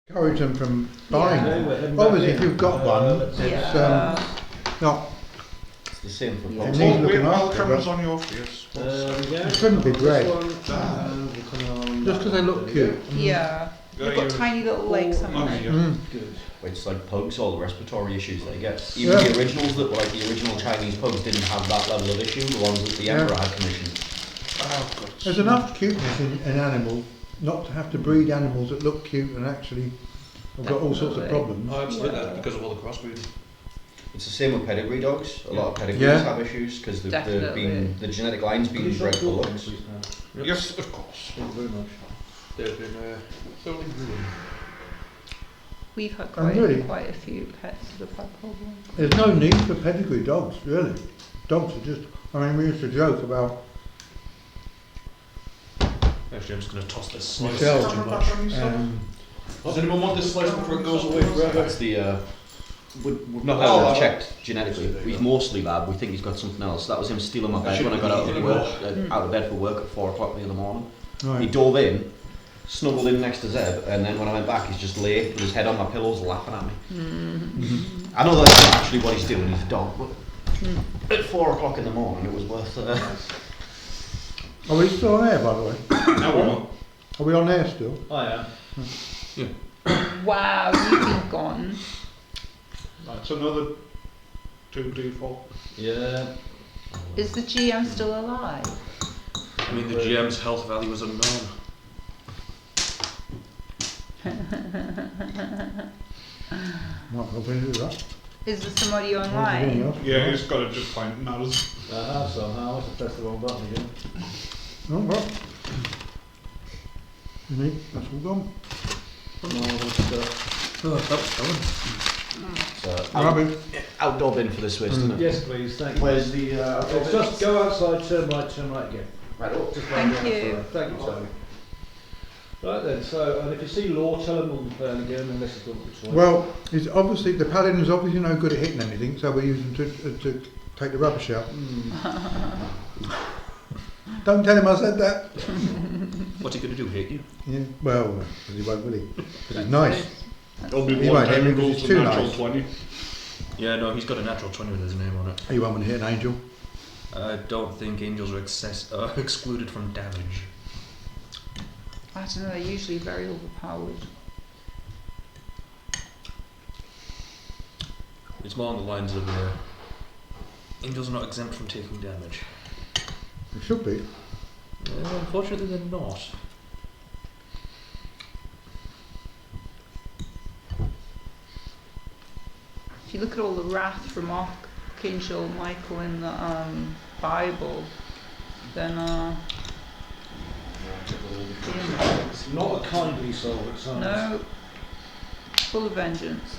Encourage them from buying. Yeah. Obviously, if you've got one, it's not. It's the same for Yeah. pots. Needs looking Well, after, cameras but- on your face. It shouldn't be bred. Just because they look cute. Yeah. They've got tiny little legs, haven't they? Good. It's like pugs, all the respiratory issues they get. Even Yeah. the originals that were like the original Chinese pugs didn't have that level of issue, the ones that the Emperor had commissioned. Oh, God. There's enough cuteness in animals not to have to breed animals that look cute and actually have got all sorts of Definitely. problems. Oh, absolutely, that's because of all the crossbreeding. It's the same with pedigree dogs. A lot of pedigrees Yeah. have issues because Definitely. the genetic line's been bred for looks. Yes, of course. Thank you very much. They've been thoroughly brilliant. We've had really? quite a few pets that have had problems. There's no need for pedigree dogs, really. Dogs are just, I mean, we used to joke about Actually, I'm just going to toss this slice. Michelle Too much. Does anyone want this slice before it goes away forever? That's the. We've not had it checked genetically. He's mostly lab. We think he's got something else. That was him stealing my bed when I got out of bed for work at 4 o'clock the other morning. right. He dove in, snuggled in next to Zeb, and then when I went back, he's just lay with his head on my pillows, laughing at me. I know that's not actually what he's doing. He's a dog, but at 4 o'clock in the morning, it was worth. Are we still on air, by the way? No, we're not. Are we on air still? I am. Wow, you've been gone. That's another 2D4. Yeah. Is the GM still alive? I mean, the GM's health value is unknown. Might not be do that. Is there somebody Anything online? else? Yeah, he's got to just pointing at us. I have somehow. I must have pressed the wrong button again. No, well. That's all gone. Marvellous stuff. Oh, that was fun. So, outdoor bin for this waste, isn't it? Yes, please. Thank you. Where's the? It's just go outside, turn right again. Right up. Just Thank right you. outside. Thank you, Tony. Right then, so and if you see Law, tell him we'll be playing again unless it's got which way. Well, it's obviously, the paladin's obviously no good at hitting anything, so we use him to take the rubbish out. Don't tell him I said that. What's he going to do, hit you? Yeah, well, he won't, will he? Because he's nice. It'll be He one won't hit time me he because rolls he's a too natural nice. 20. Yeah, no, he's got a natural 20 with his name on it. He won't want to hit an angel. I don't think angels are excluded from damage. I don't know, they're usually very overpowered. It's more on the lines of angels are not exempt from taking damage. He should be. Unfortunately, they're not. If you look at all the wrath from Archangel Michael in the Bible, then It's not a kindly soul at times. no, full of vengeance.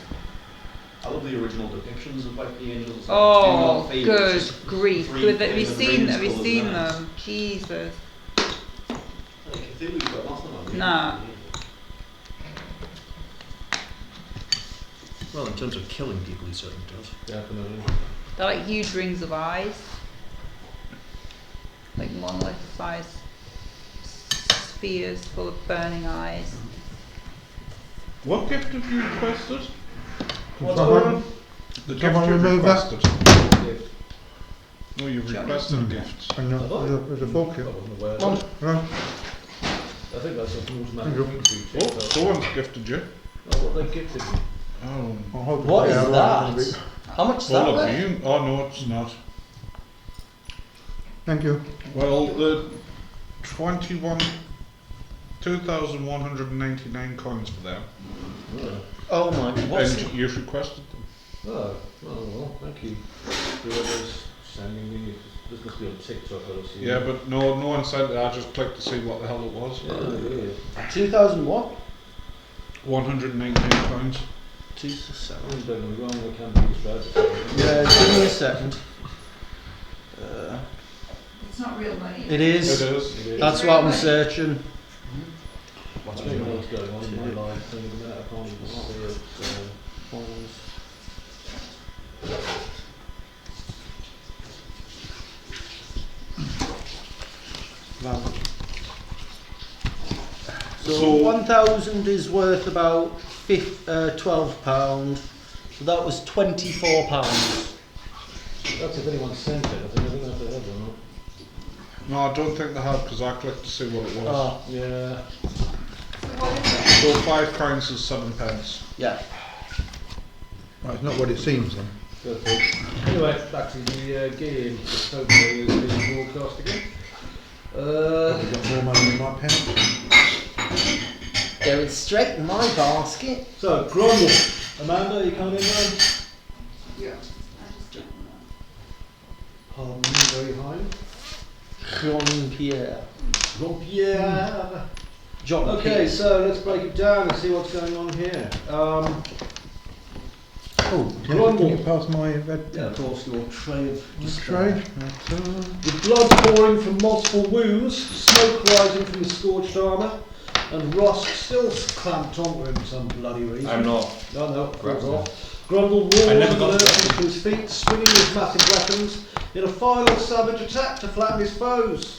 I love the original depictions of like the angels. Oh, Two good just grief! three Have you flaming seen? rings Have you colours seen in it. them? Jesus. I think we've got nothing on Nah. Well, in terms of killing people, he certainly does. Definitely. They're like huge rings of eyes, like monolith-sized spheres full of burning eyes. What gift have you requested? Someone- The gift someone you've remove that? requested. No, you've Johnny. requested a gift. And there's a fork I here. wasn't aware of One, that. right. I think that's an automatic Thank you. thing for you. Oh, someone's gifted you. Oh, what they gifted me. Oh. I'll hold What it is there, that? right, How much is Full that of worth? bean. Oh no, it's not. Thank you. Well, the 2,199 coins for them. Oh my, what's And you've requested them. Oh, well, thank you. Whoever's sending me, this must be on TikTok, I'll see. Yeah, but no one sent it. I just clicked to see what the hell it was. Yeah, weird. 2,000 what? 199 coins. Jesus. Don't get me wrong, they can be used for advertising. Yeah, give me a second. It's not real money. It is. It is. It is. That's what I'm searching. I don't know what's going on in my life. In a minute, I can't even see it. So 1,000 is worth about £12. So that was £24. That's if anyone sent it. I think they have or not. No, I don't think they have because I clicked to see what it was. Oh, Yeah. So what is it? So 5 crowns is 7 pence. yeah. Right, it's not what it seems then. Perfect. Anyway, back to the game. Just hopefully it's being broadcast again. I've got more money in my pants. Going straight in my basket. So, Grumble. Amanda, you coming in now? Yeah. I just don't know. Pardon me, very high. Jean-Pierre. Jean-Pierre. John. Okay, so let's break it down and see what's going on here. Oh, can Grumble. you pass my red Yeah, of course, your tray of tray? With blood pouring from multiple wounds, smoke rising from the scorched armour, and Ross still clamped onto him for some bloody reason. I'm not. No, falls Grab off. Grumble roars I never and got lurches that. to his feet, swinging his massive weapons in a final savage attack to flatten his foes.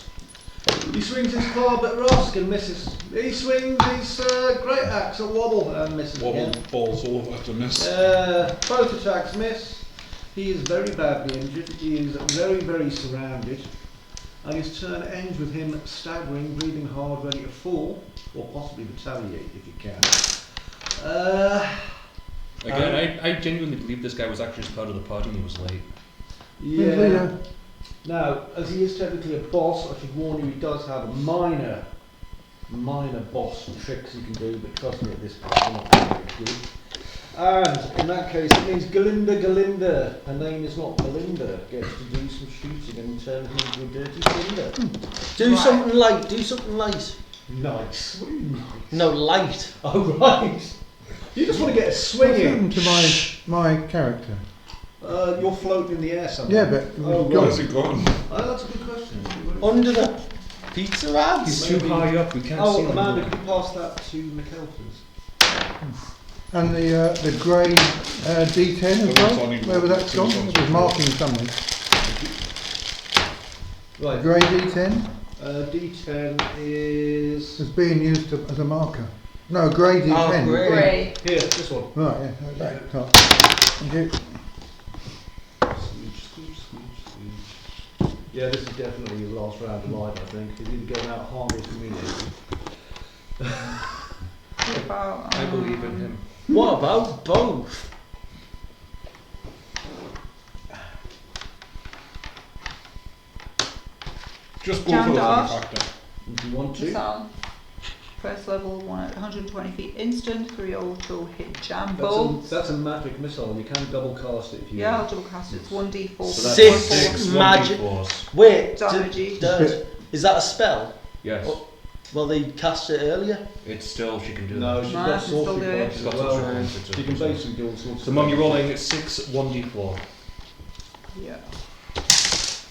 He swings his club at Rosk and misses. He swings his great axe at Wobble and misses Wobble again. balls all over to miss. Both attacks miss. He is very badly injured. He is very, very surrounded. And his turn ends with him staggering, breathing hard, ready to fall, or possibly retaliate if you can. Again, I genuinely believe this guy was actually just part of the party and he was late. Yeah. Now, as he is technically a boss, I should warn you, he does have minor boss tricks he can do, but trust me, at this point, they're not very good. And in that case, it means Galinda, her name is not Belinda, gets to do some shooting and turn him into a dirty Glinda. Do something light. Do something light. Nice. What do you mean? No, light. Oh, right. You just want to get a swing What's in. happened to my character? You're floating in the air somewhere. Yeah, but Oh, Where right. is it gone? That's a good question. Under the pizza rags. He's too high up, we can't see Oh, him. Amanda, could you pass that to McElpers? And the grey D10 as It's well? only Where was that two gone? songs. It was marking somewhere. Right. Grey D10 D10 is is being used as a marker. No, grey D10. Oh, grey. Grey. here. This one. Right, yeah. Okay. Top. Thank you. Yeah, this is definitely his last round alive. I think he's either going out harmless or meaningless. What about, I believe in him. What about both? Just go Jam for the fun dart. factor. If you want to. Missile. First level, 120 feet instant, 3 auto hit jam That's bolts. a magic missile. You can double cast it if you Yeah, I'll want. double cast it. It's 1d4. So that's Six. 6 magic- 1d4s. Wait. Damage. Is that a spell? Yes. Oh. Well, they cast it earlier. It's still, she can do No, that. she's No, got she's still sorcery doing it. points She's as got well. sorcery points, She can basically do all sorts. So of Mum, you're things. rolling 6 1d4. Yeah.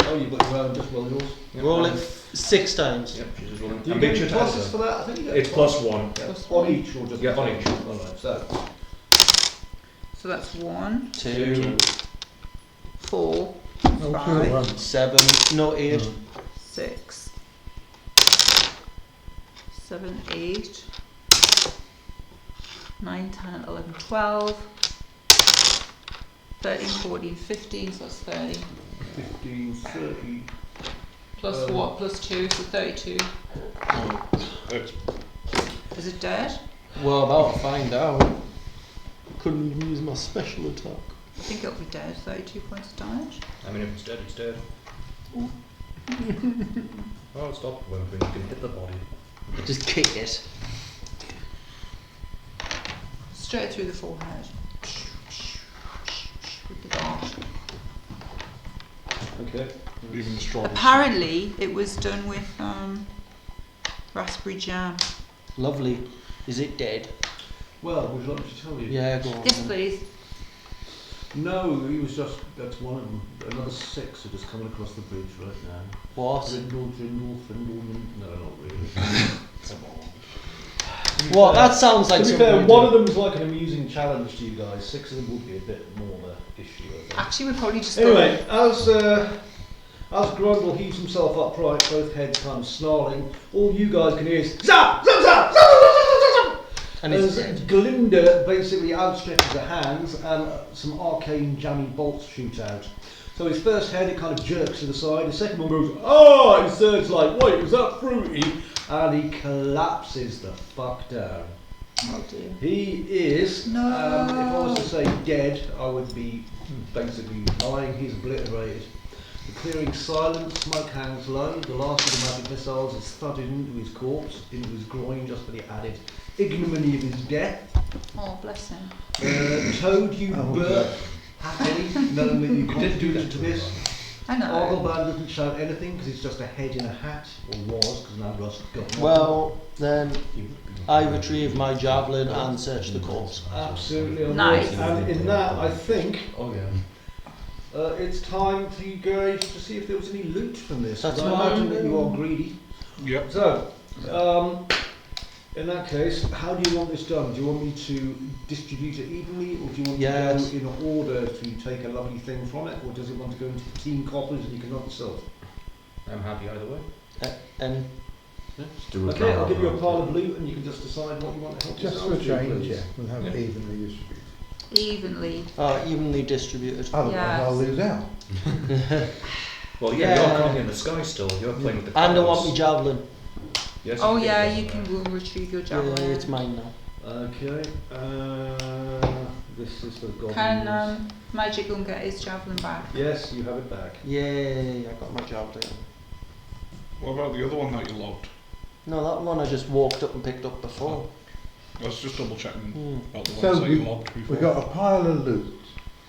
Oh, you've got your own, just roll yours. Yep. Roll it 6 times. Yep, she's just rolling. Do you And get make any sure to add pluses them. for that? I think you get It's plus 1. Yeah. Plus On one. each or just Yeah, on each. Alright, so So that's 1, 2, 4, Oh, 5, 1. 7, no 8. 6, 7, 8, 9, 10, 11, 12, 13, 14, 15, so that's 30. 15, 30. Plus what? Plus 2, so 32. It's Is it dead? Well, about to find out. Couldn't even use my special attack. I think it'll be dead. 32 points of damage. I mean, if it's dead, it's dead. Oh, stop whimpering, you can hit the body. Just kick it. Straight through the forehead. With the dart. Okay. even stronger. Apparently, it was done with raspberry jam. Lovely. Is it dead? Well, would you like me to tell you? Yeah, go on. Yes, then. please. No, he was just, that's one of them. Another 6 are just coming across the bridge right now. What? Drindle, Findle, no, not really. What? That sounds like To be something fair, we one do. of them was like an amusing challenge to you guys. 6 of them would be a bit more of an issue, I think. Actually, we're probably just Anyway, as Grundle heaves himself upright, both heads kind of snarling, all you guys can hear is zap, zap, zap, zap, zap, zap, zap, zap. And As it's Glinda basically outstretches her hands and some arcane jammy bolts shoot out. So his first head, it kind of jerks to the side. The second one goes, oh! His third's like, wait, was that fruity? And he collapses the fuck down. Oh dear. He is, No. if I was to say dead, I would be basically lying. He's obliterated. The clearing silence, smoke hangs low. The last of the magic missiles is thudded into his corpse, into his groin, just for the added ignominy of his death. Oh, bless him. Toad, you Oh, birth, happily, knowing that you contributed to this. I know. Argylban doesn't shout anything because it's just a head in a hat, or was, because now Russ got nothing. well, then I retrieve my javelin and search the corpse. Absolutely on Nice. board. And in that, I think Oh yeah. it's time for you guys to see if there was any loot from this. 'Cause That's I imagine fine. that you are greedy. Yep. So, in that case, how do you want this done? Do you want me to distribute it evenly, or do you want Yes. to go in order to take a lovely thing from it, or does it want to go into the team coffers and you can knock yourself? I'm happy either way. And Okay, I'll give you a pile of loot and you can just decide what you want to help Just yourself for a change, please. yeah. We'll have it evenly distributed. Evenly. evenly distributed. Otherwise, Yes. I'll lose out. Well, Yeah. you're currently in the sky still. You're playing with the And I clouds. want my javelin. Yes, Oh you yeah, can. you can retrieve your Yeah, javelin. it's mine now. Okay, this is the goblins. Can Magic go and get his javelin back? Yes, you have it back. Yay, I got my javelin. What about the other one that you logged? No, that one I just walked up and picked up before. I was just double checking about the So ones that you we- logged before. We've got a pile of loot,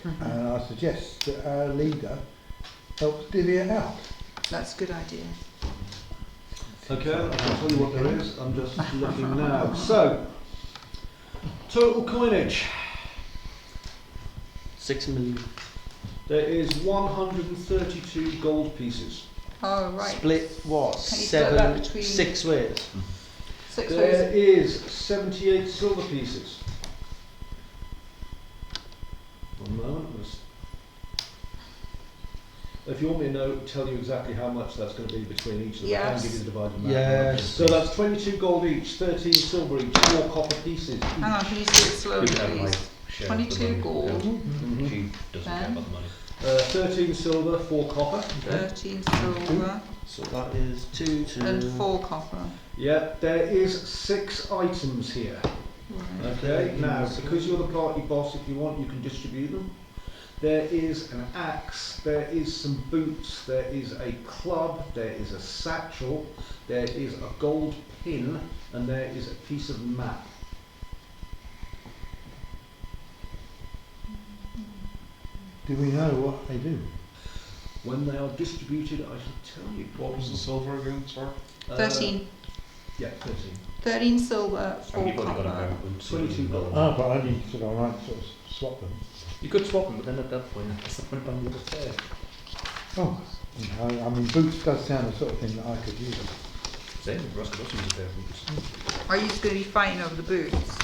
and I suggest that our leader helps divvy it out. That's a good idea. Okay, I can tell you what there is. I'm just looking now. So, total coinage. 6 million. There is 132 gold pieces. Oh right. Split what? Can you split that 7, between- 6 ways. 6 There ways. is 78 silver pieces. One moment. If you want me to know, tell you exactly how much that's going to be between each of them. I Yes. can give you the divided amount. Yes. So that's 22 gold each, 13 silver each, 4 copper pieces each. Hang on, can you say it slowly, You can have my please? share of the 22 money. gold. Mhm. She doesn't care Then? about the money. 13 silver, 4 copper. 13 silver So that is 2, 2. and 4 copper. Yeah, there is 6 items here. Right. Okay, now because you're the party boss, if you want, you can distribute them. There is an axe, there is some boots, there is a club, there is a satchel, there is a gold pin, and there is a piece of map. Do we know what they do? When they are distributed, I shall tell you. What was the silver again, sorry? 13. Yeah, 13. 13 silver, And 4 you've only got a copper. pair of boots. 22 gold. Ah, but I need to, I might sort of swap them. You could swap them, but then at that point, what's the point of buying the other pair? Oh, I mean, boots does sound the sort of thing that I could use. Same, Russ could also use a pair of boots. Are you just going to be fighting over the boots?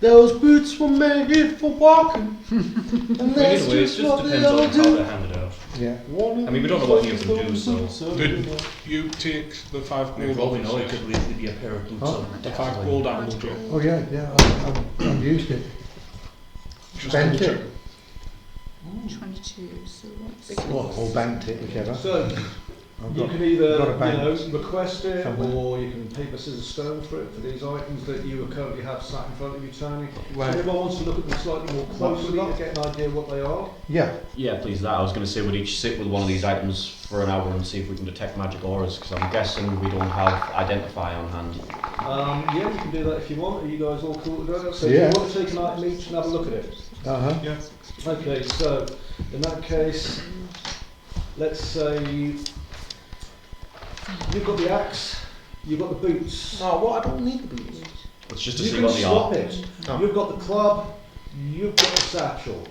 Those boots were made for walking. And Well, that's anyway, it just just what they depends all on how do. they're handed out. Yeah. One I mean, we don't know what any of them do, so- Did you take the 5 I mean, gold? for all we know, off it the could really be a pair of boots Oh. on The 5 gold animal joke. Oh yeah, yeah, I've used it. Just Bent double it. check. 22, so what's Or banked it, whichever. So, I've you got- can either got a bank request it, somewhere. or you can paper, scissors, stone for it for these items that you currently have sat in front of you, Tony. Right. So everyone wants to look at them slightly more closely to get an idea what they are. Yeah, Yeah, please that. I was going to say we'd each sit with one of these items for an hour and see if we can detect magic auras, because I'm guessing we don't have identify on hand. Yeah, you can do that if you want. Are you guys all cool with that? So Yeah. you want to take an item each and have a look at it. uh-huh. Yeah. Okay, so in that case, let's say you've got the axe, you've got the boots. No, what? I don't need the boots. It's just to You see can what they swap are. it. Oh. You've got the club, you've got the satchel.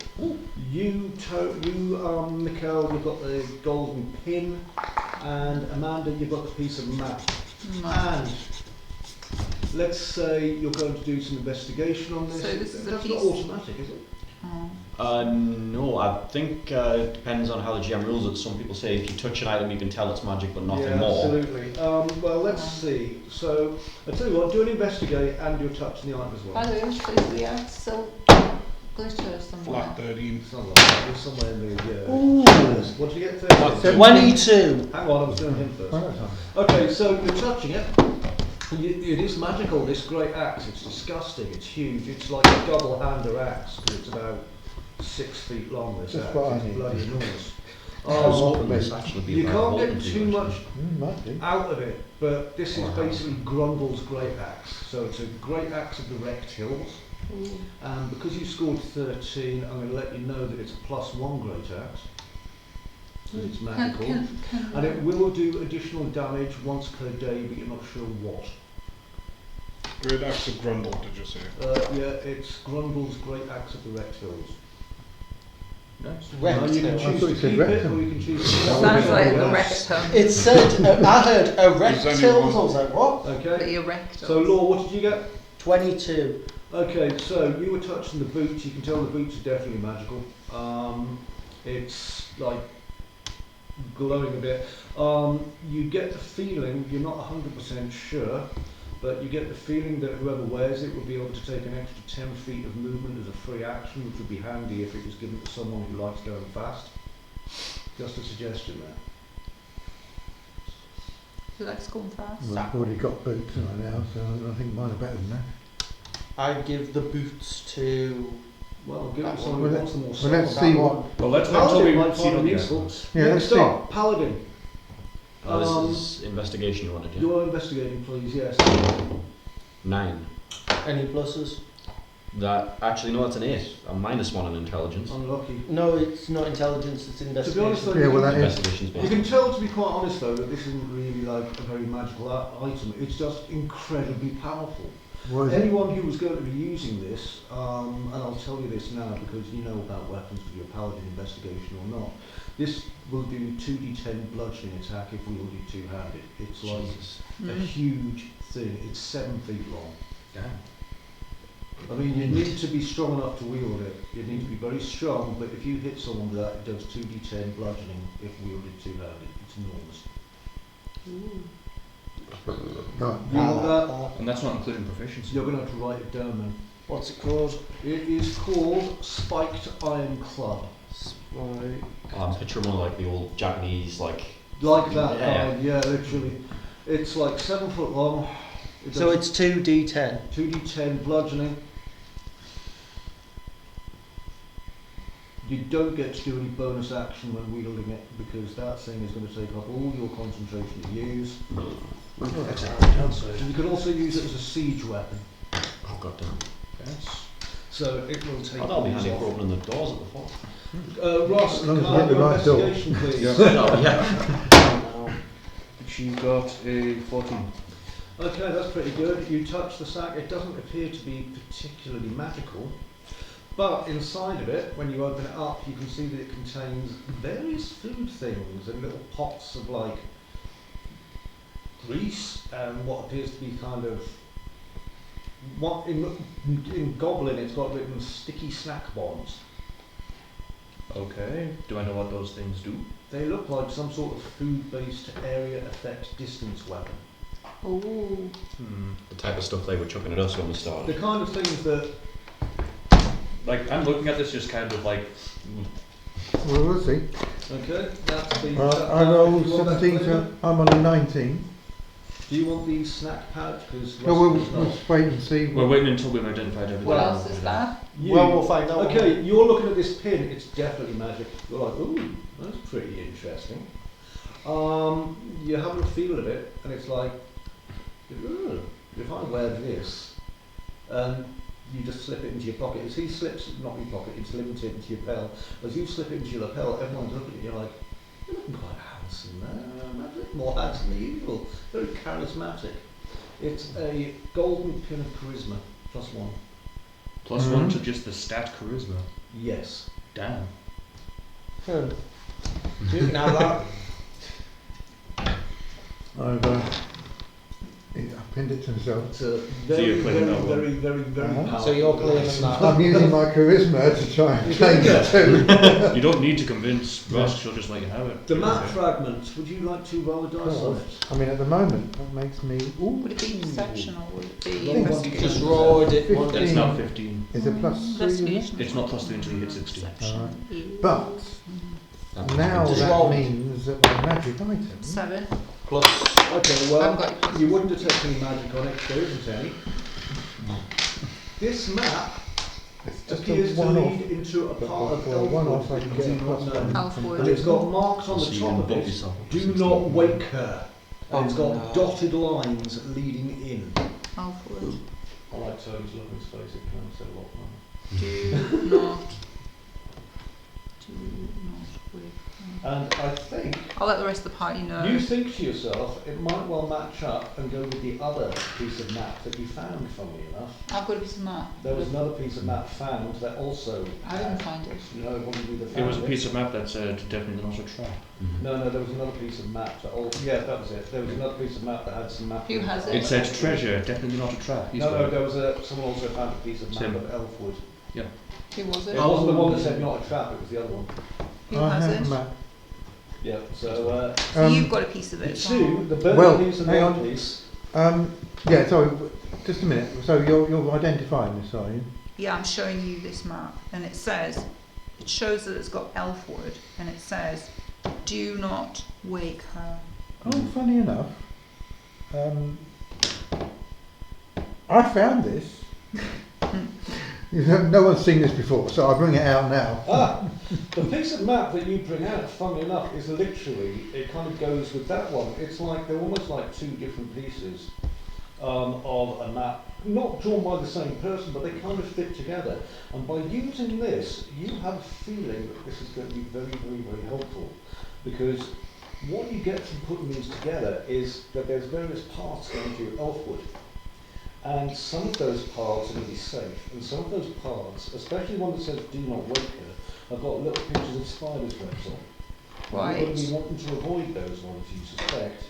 Mikhail, you've got the golden pin, and Amanda, you've got the piece of map. And let's say you're going to do some investigation on this. So this is a That's piece- not automatic, is it? Oh. No, I think it depends on how the GM rules it. Some people say if you touch an item, you can tell it's magic, but nothing more. Absolutely. Well, let's see. So, I tell you what, do an investigate and you're touching the item as By well. the way, which we had still glitter somewhere. Flat 13. It's not like that. It's somewhere in the. Ooh. What did you get? 30? 22. Hang on, I was doing him first. Oh, that's fine. Okay, so you're touching it. It is magical, this great axe. It's disgusting, it's huge. It's like a double-hander axe because it's about 6 feet long, this That's axe. what I It's need. bloody enormous. I was Um, hoping this actually be you about can't get Bolton too much Might be. out of it, but this is Wow. basically Grundle's great axe. So it's a great axe of the wrecked hills. Ooh. And because you scored 13, I'm going to let you know that it's a +1 great axe. Because it's magical. And it will do additional damage once per day, but you're not sure what. Great axe of Grundle, did you say? Yeah, it's Grundle's great axe of the wrecked hills. Nice. Now you can I choose thought to you said keep it, rectum. or you can choose to Sounds like a Yes. rectum. It said, I heard erect There's hills. only I was like, what? Okay. The erector. So, Law, what did you get? 22. Okay, so you were touching the boots. You can tell the boots are definitely magical. It's like glowing a bit. You get the feeling, you're not 100% sure, but you get the feeling that whoever wears it will be able to take an extra 10 feet of movement as a free action, which would be handy if it was given to someone who likes going fast. Just a suggestion there. Who likes going fast? Well, I've already got boots right now, so I think mine are better than that. I give the boots to. Well, give it That to someone one. who wants them more Well, let's solid. see what. Well, let's wait until Paladin we might see find them them useful. Yeah, let's Next up, Paladin. This is investigation you wanted, yeah? You are investigating, please, yes. 9. Any pluses? That actually no, that's an 8. I'm -1 in intelligence. Unlucky. No, it's not intelligence, it's To be investigation. honest, though, Yeah, well, that is. Investigation's you based. can tell, to be quite honest, though, that this isn't really like a very magical item. It's just incredibly powerful. What is it? Anyone who was going to be using this, and I'll tell you this now because you know about weapons with your paladin investigation or not, this will do 2d10 bludgeoning attack if wielded two-handed. It's like a huge thing. It's 7 feet long. Damn. I mean, you need to be strong enough to wield it. You need to be very strong, but if you hit someone with that, it does 2d10 bludgeoning if wielded two-handed. It's enormous. Right. Wield that. And that's not including proficiency. You're going to have to write it down then. What's it called? It is called Spiked Iron Club. Spike. I'm picturing one like the old Japanese, like. Like that Yeah. kind, yeah, literally. It's like 7 foot long. It So does it's 2d10. 2d10 bludgeoning. You don't get to do any bonus action when wielding it because that thing is going to take up all your concentration to use. You can also use it as a siege weapon. Oh god damn. Yes. So it will take. Oh, that'll be handy all for opening the doors at the fort. Ross, As long as can you I get the have your right door. investigation, please? Oh yeah. She got a 14. Okay, that's pretty good. You touch the sack. It doesn't appear to be particularly magical, but inside of it, when you open it up, you can see that it contains various food things and little pots of like grease and what appears to be kind of what in Goblin it's got written sticky snack bombs. Okay. Do I know what those things do? They look like some sort of food-based area effect distance weapon. Ooh. The type of stuff they were chucking at us when we The started. kind of things that Like, I'm looking at this just kind of like. Well, we'll see. okay, that's the. Right, I rolled do you want that 17, flavour? so I'm on a 19. Do you want the snack pouch? Because No, we'll wait and see. We're waiting until we've identified everything. What else is that? Well, we'll find out. Okay, you're looking at this pin. It's definitely magic. You're like, ooh, that's pretty interesting. You're having a feel of it, and it's like, ooh, if I wear this, you just slip it into your pocket. As he slips, not your pocket, he slips it into your lapel. As you slip it into your lapel, everyone's looking at you like, you're looking quite handsome there, magic, more handsome than usual. Very charismatic. It's a golden pin of charisma, +1. Plus 1 to just the stat charisma. Yes. Damn. You can have that. I've pinned it to myself. It's a very, you're playing very, that one. very, very, very Uh-huh. powerful So you're claiming dice. that. I'm using my charisma to try and change it too. You don't need to convince Ross, she'll just let you have it. The map fragments, would you like to roll a dice on it? I mean, at the moment, that makes me. Ooh, Would it be perception or would it be Roll investigation? Just roared it. 15. It's not 15. is it plus 3? Isn't it? Investigation. It's not plus 3 until you hit 16. Perception. But That now means- Just that roll. means that my magic item. 7. Plus. Okay, I've well, got you wouldn't detect any magic on it, there isn't any. This map It's just appears a to one-off. lead into a But part of for a one-off, I Elfwood can that you get a do plus not one. know. Elfwood. And it's got marks on So the you top can of bump it. yourself up to Do 16. not wake her. And it's got no. dotted lines leading in. Alfwood. I like Toby's look in his face, it can say a lot more. Do not. Do not wake. And I think I'll let the rest of the party know. you think to yourself, it might well match up and go with the other piece of map that you found, funnily enough. I've got a piece of map. There was another piece of map found that also. I didn't find it. No, it wasn't either It found was a piece of map that said definitely not a trap. Mhm. No, there was another piece of map that also. Yeah, that was it. There was another piece of map that had some map. Who has It said treasure, definitely not a trap. He's No, got no, it. there was someone also found a piece of map Tim. of Elfwood. Who was it? It wasn't the one that said not a trap, it was the other one. Who I has have it? a map. Yeah, so So you've got a piece of the it. two, the Well, burning piece and the hang other on. piece. Yeah, sorry, just a minute. So you're identifying this, are you? Yeah, I'm showing you this map, and it says, it shows that it's got Elfwood, and it says, do not wake her. Oh, funny enough, I found this. No one's seen this before, so I'll bring it out now. Ah, the piece of map that you bring out, funnily enough, is literally, it kind of goes with that one. It's like, they're almost like two different pieces of a map, not drawn by the same person, but they kind of fit together. And by using this, you have a feeling that this is going to be very, very, very helpful. Because what you get from putting these together is that there's various paths going to your Elfwood. And some of those paths are going to be safe, and some of those paths, especially one that says do not wake her, have got little pictures of spiders webs on. Right. You're going to be wanting to avoid those ones, you suspect,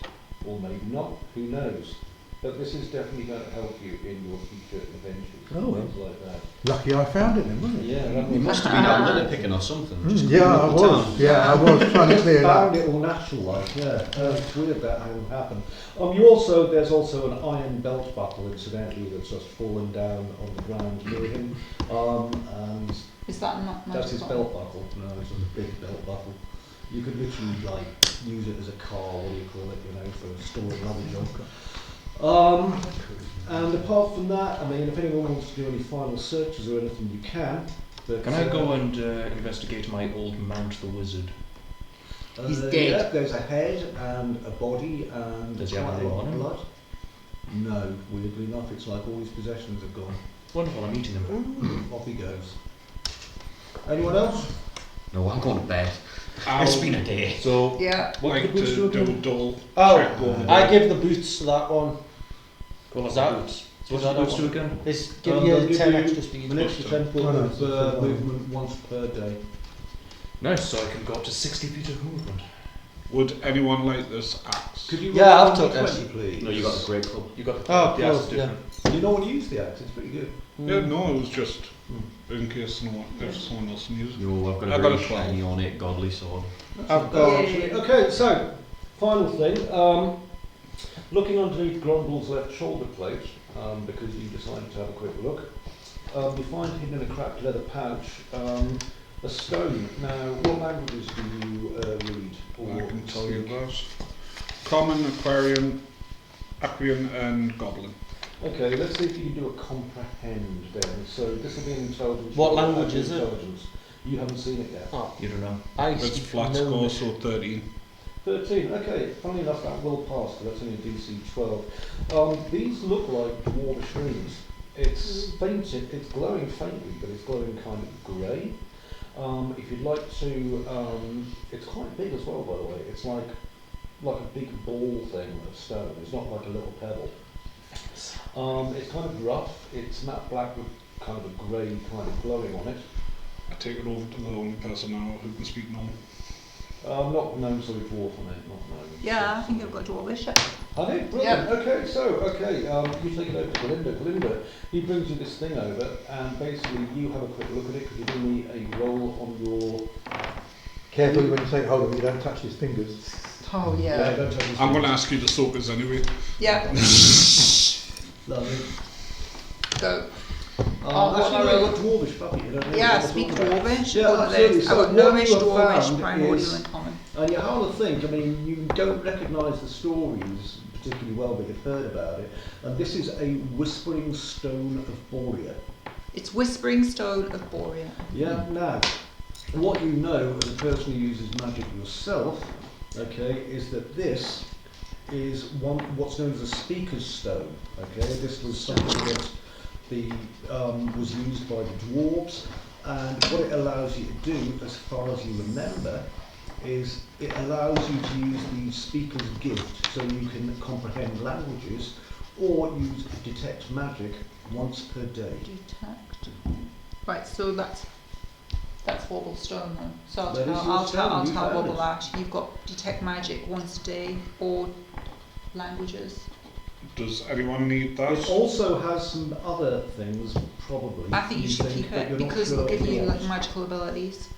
or maybe not, who knows. But this is definitely going to help you in your future adventures, Oh, well. things like that. Lucky I found it then, wasn't it? Yeah, that You was must have been out litter picking or something. Just Yeah, I cleaning up the was. town. Yeah, I was trying to clear it found up. it all natural like, yeah. It's weird that how it happened. There's also an iron belt buckle, incidentally, that's just fallen down on the ground near him. And Is that not that's his magical? belt buckle. No, it's just a big belt buckle. You could literally like use it as a car, what do you call it, for storing luggage on. And apart from that, I mean, if anyone wants to do any final searches or anything, you can. But, Can I go and investigate my old Mount the Wizard? He's dead. Yeah, there's a head and a body and Does he have quite a a lot name on of him? blood. No, weirdly enough, it's like all his possessions have gone. Wonderful, I'm eating him. Off he goes. Anyone else? No, I'm going to bed. I It's would been a day. So, Yeah. like could we to still do a do? dull Oh, check. I give the boots to that one. call Is up that- the boots. So what's is the that boots one? do again? It's give They'll you give 10 you extra speed. An extra 10 Oh, no, points it's just of one. movement once per day. Nice, so I can go up to 60 feet of movement. Would anyone like this axe? Could you Yeah, roll I've took 20, this. please? No, you got the great club. You got the, Oh, the axe is close, yeah. different. You know how to use the axe, it's pretty good. Yeah, no, it was just in case if someone else needs it. No, I've got I a got very a 12. shiny ornate godly sword. I've got. Okay, so, final thing. Looking underneath Grumble's left shoulder plate, because you decided to have a quick look, you find hidden in a cracked leather pouch a stone. Now, what languages do you read? Or I can tell you speak? those. Common, Aquarian, Aquian and Goblin. Okay, let's see if you can do a comprehend then. So this will be an intelligence. What roll, language add your is it? intelligence. You haven't seen it yet. Oh, You don't know. I It's speak flat score, Gnomish. so 13. 13, okay, funnily enough that will pass, but that's only a DC 12. These look like dwarvish runes. It's fainted, it's glowing faintly, but it's glowing kind of grey. If you'd like to, it's quite big as well, by the way. It's like a big ball thing of stone. It's not like a little pebble. It's kind of rough. It's matte black with kind of a grey kind of glowing on it. I take it over to the only person now who can speak normal. Not known sort of dwarf on it, not known. Yeah, I think I've got Dwarvish. Have you? Brilliant. Okay, you take it over to Glinda. Glinda, he brings you this thing over, and basically you have a quick look at it. Could you do me a roll on your... Carefully when you take hold of it, you don't touch his fingers. Oh Yeah, don't touch his I'm going to ask you to soak us anyway. Yeah. Lovely. Go. Actually, no, you've got Dwarvish, puppy. You don't know Yeah, what speak I'm talking about. Dwarvish. Yeah, All of absolutely. this. I've So got what Gnomish, you have Dwarvish, found Primordial is- and Common. And you have to think, I mean, you don't recognise the stories particularly well, but you've heard about it. And this is a Whispering Stone of Boria. It's Whispering Stone of Boria. Yeah, now, what you know as a person who uses magic yourself, okay, is that this is what's known as a Speaker's Stone. Okay, this was something that was used by the dwarves, and what it allows you to do, as far as you remember, is it allows you to use the speaker's gift so you can comprehend languages or use detect magic once per day. Detect. Right, so that's Wobble Stone then. So That is your I'll stone, you tell found Wobble it. that. You've got detect magic once a day or languages. Does anyone need that? It also has some other things, probably. I think you should keep but it you're not because sure it'll give you what. like magical abilities.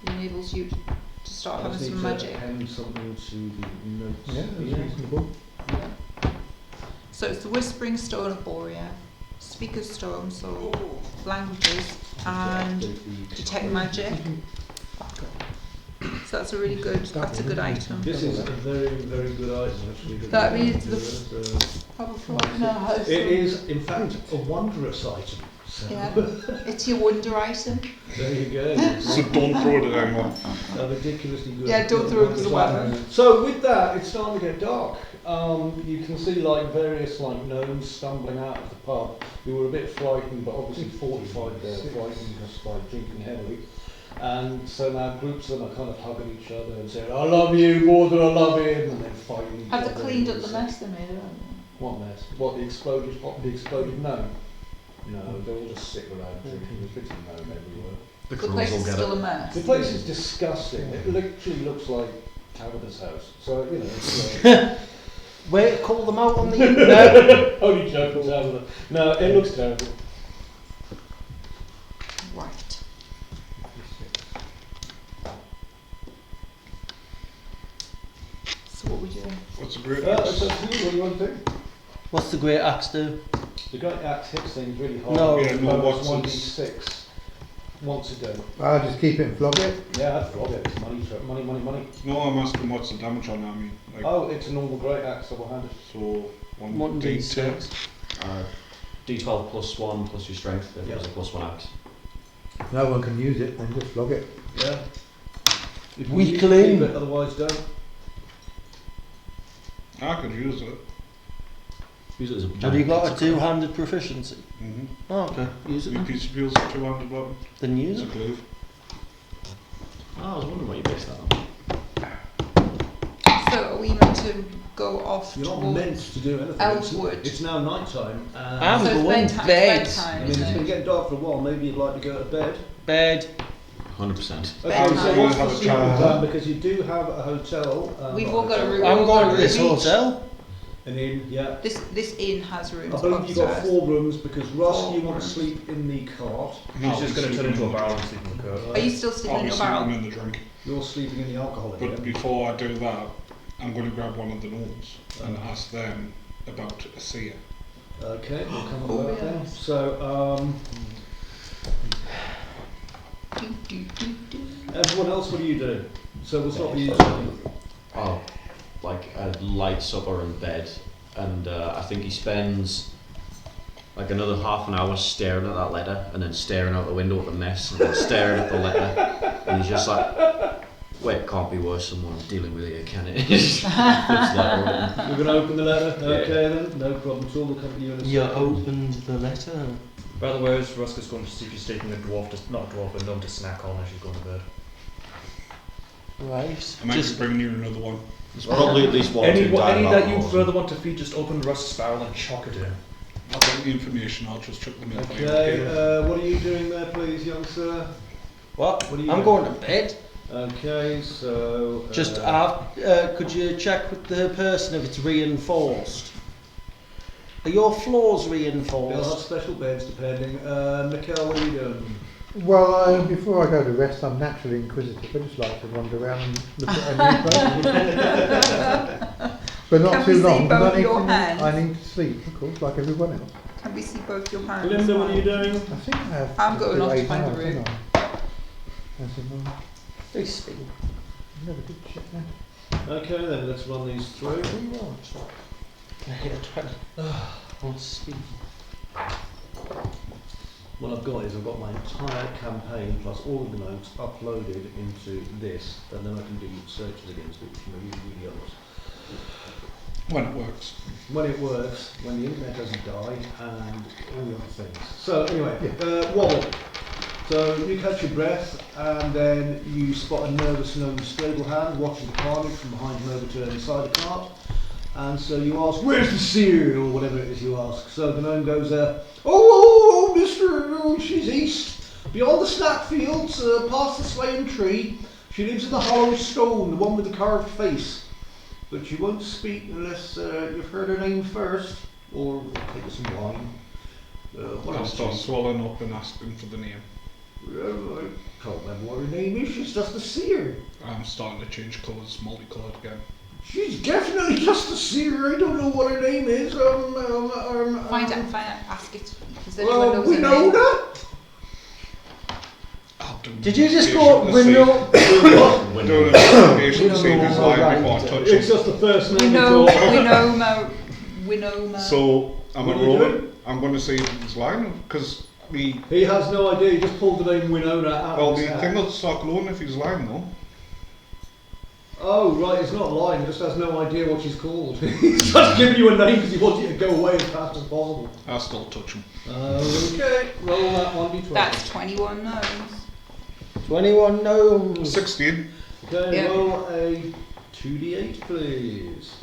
It enables you to start I having just some need magic. to append something to the notes. Yeah, that's here. reasonable. Yeah. So it's the Whispering Stone of Boria, Speaker's Stone, so languages, and detect magic. So that's a really good, that's a good item. This is a very, very good item, actually. That means the So probably know how it is, in fact, a wondrous item. So Yeah, it's your wonder item. there you go. So don't throw it at anyone. A ridiculously good. Yeah, don't throw it as a weapon. So with that, it's starting to get dark. You can see like various like gnomes stumbling out of the pub. You were a bit frightened, but obviously fortified there, frightened just by drinking heavily. And so now groups of them are kind of hugging each other and saying, "I love you more than I love him," and then fighting each other. Have they cleaned up the mess they made, haven't they? What mess? What, the exploded? The exploded gnome? No, they all just sit around drinking. There's bits of gnome everywhere. The The crews place will is get still it. a mess. The place is disgusting. It literally looks like Tabitha's house. So, you know, it's like... Wait, call them out on the internet. Only joking, Tabitha. No, it looks terrible. Right. So what we doing? What's a great It's up to you. What do you want to do? What's the great axe do? The great axe hits things really hard. No, yeah, no, Bonus what's 1d6 once a day. I'll just keep it and flog it. Yeah, I'd flog it. Money, money. No, I'm asking what's the damage on it. I mean, like, Oh, it's a normal great axe, double-handed. so One 1d10. D6. D12 plus 1 plus your strength, if Yeah. it was a plus 1 axe. No one can use it, then just flog it. Yeah. If you Weakling. keep it, otherwise don't. I could use it. Use it as a Have giant you got a pizza. two-handed proficiency? Mm-hmm. Oh, okay. Use it Your then. piece of feels a 200 weapon. Then use It's a it. glaive. Oh, I was wondering what you based that on. So are we meant to go off You're not towards meant to do anything. Elfwood? It's now night time. I'm so it's going bedtime, bed. it's bedtime, I mean, isn't it's been it? getting dark for a while. Maybe you'd like to go to bed. Bed. 100%. Okay, Bedtime. so what's Have the a sleeping chat. plan? Because you do have a hotel. We've not all a got a hotel, room. I'm going to this Beach. hotel. An inn, yeah. This inn has rooms I believe you've got upstairs. 4 rooms because Ross, Four you want to rooms. sleep in the cart. No, He's just going to turn into a barrel and sleep in the curb. Are you still I'll sleeping be in your sleeping barrel? in the drink. You're sleeping in the alcohol But again. before I do that, I'm going to grab one of the gnomes and ask them about a seer. Okay, we'll come Oh, on that then. yes. So, Do, do, do, do. everyone else, what are you doing? So we'll stop with you. Johnny. Oh, like a light supper in bed, and I think he spends like another half an hour staring at that letter, and then staring out the window at the mess, and then staring at the letter, and he's just like, "Wait, it can't be worse than what I'm dealing with here, can it?" Just flips the letter open. You're going to open the letter? Yeah. Okay then, no problem at all. We'll come to you in a You second. opened the letter. By the way, Ruska's going to see if she's taking a dwarf, not a dwarf, but a gnome to snack on as she's going to bed. Right. I might Just just bring you another one. There's probably at least one or Any two died of that you alcohol. further want to feed, just open Rusk's barrel and chuck it in. I've got the information, I'll just chuck them in. Okay, what are you doing there, please, young sir? what? What are you I'm doing? going to bed. Okay, so Just could you check with the person if it's reinforced? Are your floors they'll have reinforced? special beds depending. Mikkel, what are you doing? Well, before I go to rest, I'm naturally inquisitive. I just like to wander around and look at any place. But not Can too we see long, both because your hands? I need to sleep, of course, like everyone else. Can we see both your hands? Linda, what are you doing? I think I have. I'm going off to 8 find the hours, room. haven't I? That's enough. They speak. Never did check that. Okay, then let's run these through. I hear 20. What's speaking? What I've got is I've got my entire campaign plus all of the notes uploaded into this, and then I can do searches against it, which really helps. When it works. When it works, when the internet doesn't die, and all the other things. So anyway, Wobble. So you catch your breath, and then you spot a nervous gnome stable hand watching the carnage from behind an overturned cider cart. And so you ask, "Where's the seer?" or whatever it is you ask. So the gnome goes, "Oh, Mister, she's east, beyond the snack fields, past the swaying tree. She lives in the hollow stone, the one with the carved face. But she won't speak unless you've heard her name first, or take us some wine." What I'll else? start swallowing up and asking for the name. I can't remember what her name is. She's just a seer. I'm starting to change colours, multicoloured again. She's definitely just a seer. I don't know what her name is. Find out, ask it. Does anyone know her name? Winona? I'll do Did you just investigation go to see- window? Do an investigation to see if he's lying before I touch It's him. just the first name. Winoma. So, I'm What a are you roller. doing? I'm going to see if he's lying, because He has no idea. He just pulled the name Winona out well, of his the hat. thing will start glowing if he's lying, though. Oh, right. It's not lying. He just has no idea what she's called. He's just giving you a name because he wants you to go away as fast as possible. I'll still touch him. Okay. Roll that 1d20. That's 21 gnomes. 21 gnomes. 16. Okay, Yeah. roll a 2d8, please.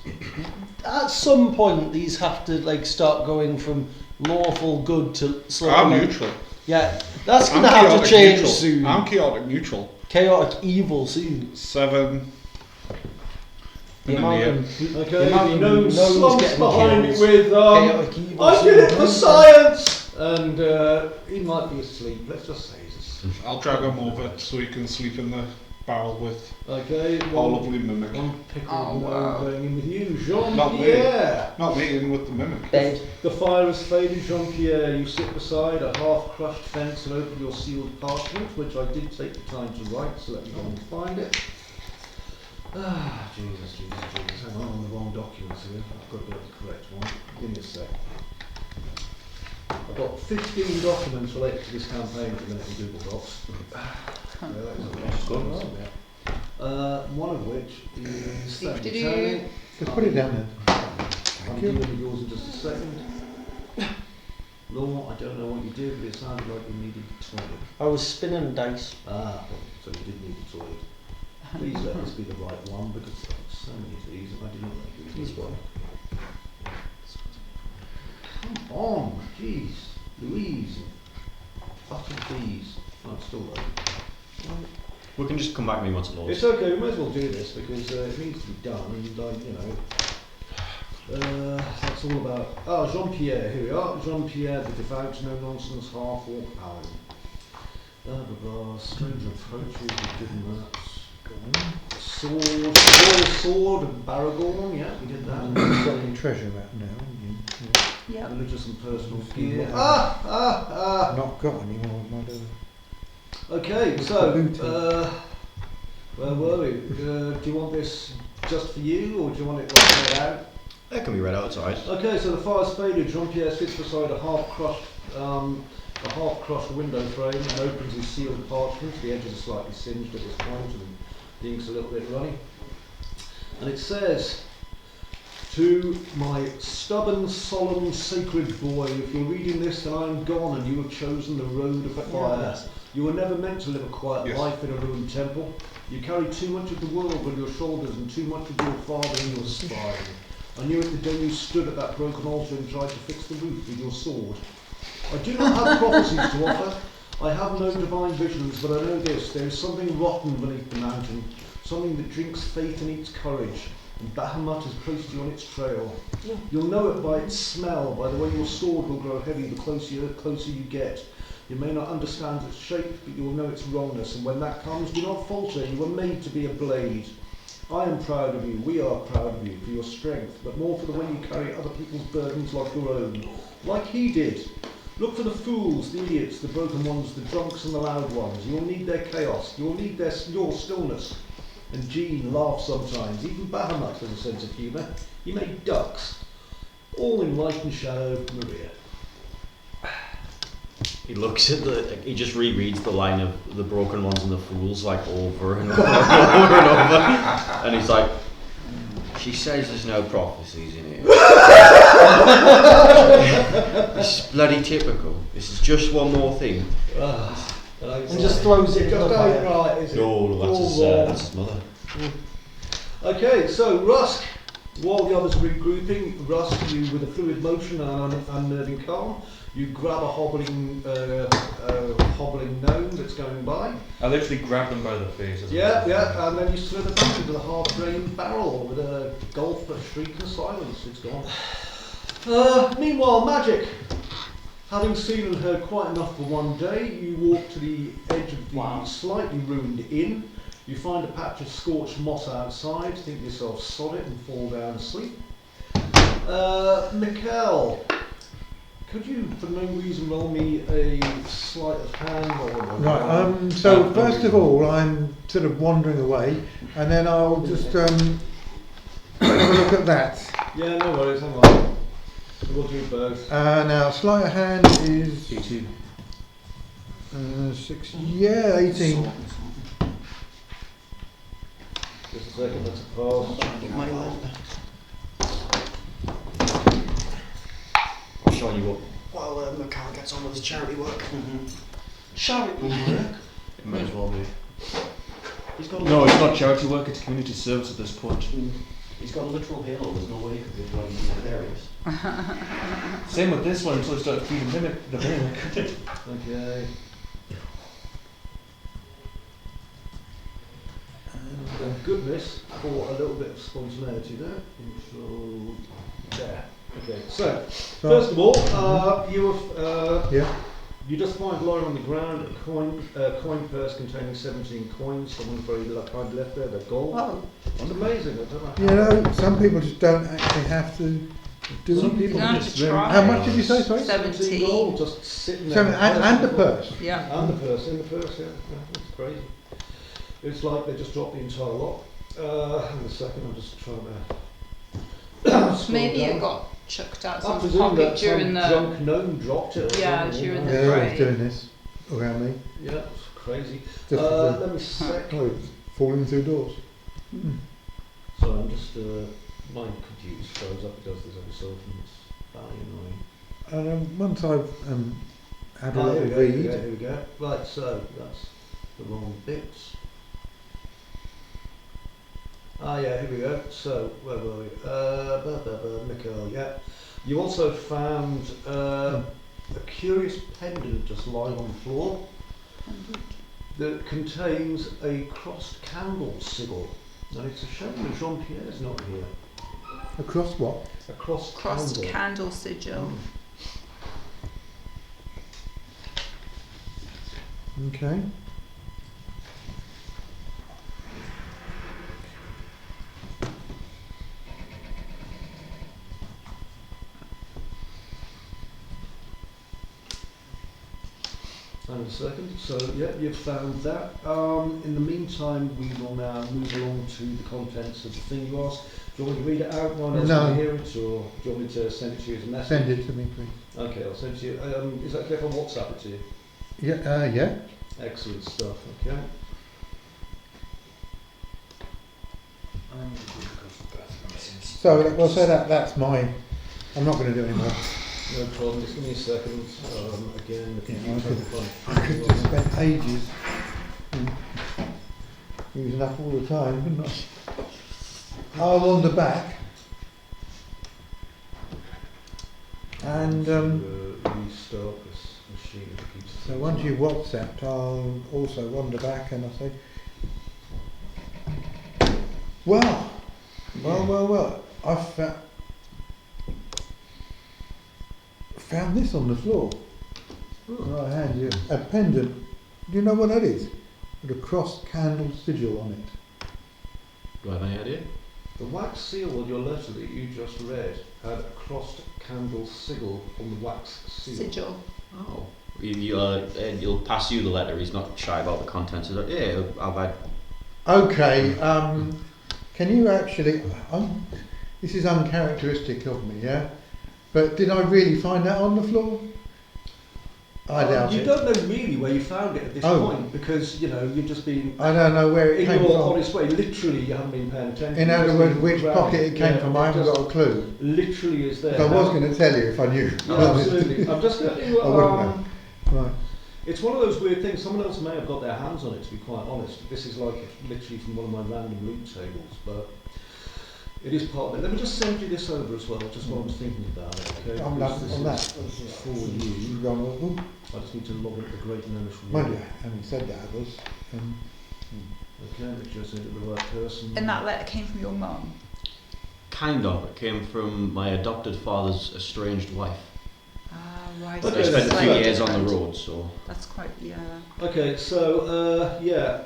At some point, these have to like start going from lawful good to I'm slightly. neutral. Yeah, that's I'm gonna have to chaotic change neutral. soon. I'm chaotic neutral. Chaotic evil soon. 7. The And amount then of Okay, the amount the of gnome gnomes slumps getting behind it killed. with, Chaotic evil I did it soon. for science! And he might be asleep. Let's just say he's asleep. I'll drag him over so he can sleep in the barrel with Okay, our one, lovely mimic. one pickle Oh, gnome wow. going in with you. Not me. Jean-Pierre! Not me, in with the mimic. Bed. The fire has faded, Jean-Pierre. You sit beside a half-crushed fence and open your sealed parchment, which I did take the time to write, so let me go and find it. Ah, Jesus. Hang on, I'm on the wrong documents here. I've got to go to the correct one. Give me a sec. I've got 15 documents related to this campaign at the minute in Google Docs. Yeah, that is a lot of documents, yeah. One of which is that Do-do-do. Tony. Just put it down there. I'm dealing with yours in just a second. No, I don't know what you did, but it sounded like you needed the toilet. I was spinning dice. Ah, so you did need the toilet. Please let this be the right one, because I've got so many of these and I did not know who Please these one. Come on, jeez. Louise. Fucking please. No, it's still low. We can just come back to me once it loads. It's okay, we might as well do this because it needs to be done and that's all about... Oh, Jean-Pierre, here we are. Jean-Pierre, the devout, no-nonsense, half-orc paladin. Blah, blah, blah. Stranger approaches, we've given that. Sword, royal sword of Baragorn, yeah, we did that. You've got your treasure out now, haven't you? Yep. Religious and personal gear. Yeah. Ah! Not got any more, my dear. Okay, so, where were we? Do you want this just for you, or do you want it like read out? That can be read out, it's alright. Okay, so the fire's faded. Jean-Pierre sits beside a half-crushed window frame and opens his sealed parchment. The edges are slightly singed at this point and the ink's a little bit runny. And it says, "To my stubborn, solemn, sacred boy, if you're reading this, then I'm gone and you have chosen the road of fire. You were never meant to live a quiet Yes. life in a ruined temple. You carry too much of the world on your shoulders and too much of your father in your spine. I knew it the day you stood at that broken altar and tried to fix the roof with your sword. I do not have prophecies to offer. I have no divine visions, but I know this. There is something rotten beneath the mountain, something that drinks faith and eats courage, and Bahamut has placed you on its trail. You'll know it by its smell, by the way your sword will grow heavy the closer you get. You may not understand its shape, but you will know its wrongness, and when that comes, do not falter. You were made to be a blade. I am proud of you, we are proud of you for your strength, but more for the way you carry other people's burdens like your own. Like he did. Look for the fools, the idiots, the broken ones, the drunks and the loud ones. You will need their chaos, you will need your stillness. And Jean laughs sometimes, even Bahamut has a sense of humour. He made ducks. All in light and shadow, Maria. He looks at he just rereads the line of the broken ones and the fools like over and over and over and over. And he's like, she says there's no prophecies in here. This is bloody typical. This is just one more thing. And just throws it in the fire. Right, is it? No, that's his mother. Okay, so Rusk, while the others are regrouping, Rusk, you with a fluid motion and unnerving calm, you grab a hobbling gnome that's going by. I literally grab them by the face. Yeah, and then you slither back into the half-drained barrel with a gulp, a shriek and silence. It's gone. Meanwhile, Magic. Having seen and heard quite enough for one day, you walk to the edge of the slightly ruined inn. You find a patch of scorched moss outside, think to yourself, sod it, and fall down asleep. Mikkel, could you, for no reason, roll me a sleight of hand? Right, so first of all, I'm sort of wandering away, and then I'll just have a look at that. Yeah, no worries, hang on. We'll do both. Now, sleight of hand is... 18. 18. Just a second, that's a pass. I'll show you up while Mikhail gets on with his charity work. Charity work? It may as well be. He's got No, it's not charity work, it's community service at this point. He's got a literal halo, there's no way he could be running in that areas. Same with this one until I start feeding the mimic. Okay. Thank goodness for a little bit of spontaneity there. Control there. Okay, so first of all, you just find lying on the ground a coin purse containing 17 coins. Someone very kindly left there. They're gold. Wow. It's amazing. I don't know. You know, some people just don't actually have to do Some it. people You don't just have to try. How much did you say, sorry? 17 gold just sitting there. And the purse. Yeah. And the purse, in the purse, yeah. It's crazy. It's like they just dropped the entire lot. In a second, I'm just trying to. Maybe down. it got chucked out I some presume pocket that during some the. drunk gnome dropped it. Or Yeah, something, during you the know. They're always fray. doing this around me. Yeah, it's crazy. Just Let me sec. falling through doors. So I'm just my computer froze up. It does this every so often. It's very annoying. And once I've had a Here little we go, read, here we go. Right, so that's the wrong bits. Yeah, here we go. So, where were we? Mikhail, yeah. You also found a curious pendant just lying on the floor that contains a crossed candle sigil. And it's a shame that Jean-Pierre's not here. across what? A crossed Crossed candle. candle sigil. Okay. Hang on a second. So, yeah, you've found that. In the meantime, we will now move along to the contents of the thing you asked. Do you want me to read it out while else No. can hear it, or do you want me to send it to you as a message? Send it to me, please. Okay, I'll send it to you. Is that okay if I WhatsApp it to you? Yeah. Yeah. Excellent stuff. Okay. So we'll say that's mine. I'm not going to do any more. No problem. Just give me a second. Again, the computer I could just spend ages using up all the time, couldn't I? I'll on the back and restart this sheet if it keeps. So once you've WhatsApped, I'll also wander back and I'll say, well, I found this on the floor. I hand you a pendant. Do you know what that is? With a cross candle sigil on it. Do I have any idea? The wax seal on your letter that you just read had a crossed candle sigil on the wax seal. Sigil. Oh. He'll pass you the letter. He's not shy about the contents. He's like, yeah, I've had. Okay, can you actually, this is uncharacteristic of me, yeah? But did I really find that on the floor? I doubt You it. don't know really where you found it at this point because you've just been. I don't know where it in came your from. honest way, literally, you haven't been paying attention. In other words, which pocket it came from, I haven't just got a clue. Literally is there. So I was going to tell you if I knew. No, absolutely. I'm just going I wouldn't to. Right. It's one of those weird things. Someone else may have got their hands on it. To be quite honest, this is like literally from one of my random loot tables, but it is part of it. Let me just send you this over as well, just while I'm thinking about it. Okay. On Because that. this is for you. Wrong. I just need to log into the Great Gnomish. Mind you, having said that, I was. Okay, make sure I send it to the right person. And that letter came from your mum? Kind of. It came from my adopted father's estranged wife. Ah, right. Okay, I spent a few Slightly years on different. the road, so. That's quite, yeah. Okay, so yeah.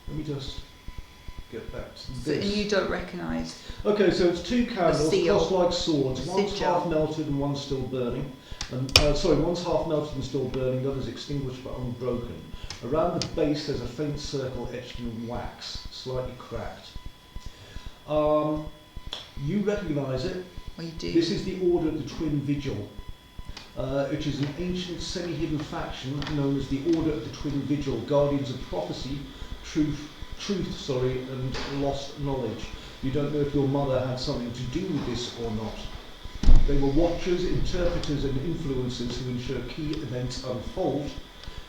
Let me just get back to So, this. and you don't recognise. Okay, so it's two candles, seal. crossed like swords. One's Sigil. half melted and one's still burning. One's half melted and still burning, the other's extinguished but unbroken. Around the base there's a faint circle etched in wax, slightly cracked. You recognise it. Well, you do. This is the Order of the Twin Vigil, which is an ancient semi-hidden faction known as the Order of the Twin Vigil, guardians of prophecy, truth, and lost knowledge. You don't know if your mother had something to do with this or not. They were watchers, interpreters and influencers who ensure key events unfold,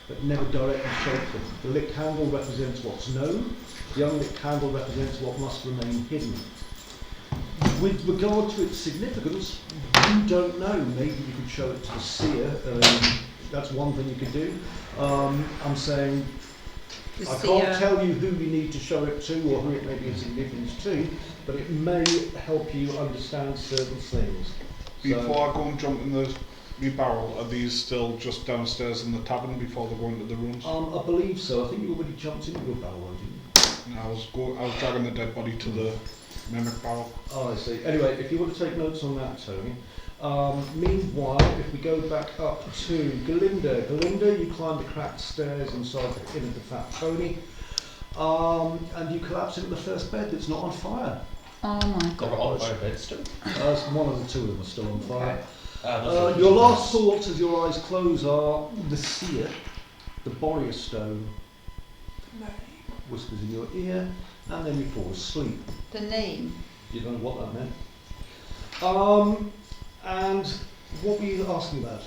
but never directly shape them. The lit candle represents what's known, the unlit candle represents what must remain hidden. With regard to its significance, you don't know. Maybe you could show it to the seer. That's one thing you could do. I'm saying The I seer. can't tell you who you need to show it to or who it may be in significance to, but it may help you understand certain things. Before I go and jump in the barrel, are these still just downstairs in the tavern before they go into the rooms? I believe so. I think you already jumped into your barrel, didn't you? And I was dragging the dead body to the mimic barrel. Oh, I see. Anyway, if you want to take notes on that, Tony. Meanwhile, if we go back up to Galinda. Galinda, you climb the cracked stairs inside the inn of the Fat Pony, and you collapse into the first bed that's not on fire. Oh my Got god. all fire beds still. One of the two of them are still on fire. Okay. Your last thoughts as your eyes close are the seer, the Boria stone, whispers in your ear, and then you fall asleep. The name. You don't know what that meant. And what were you asking about?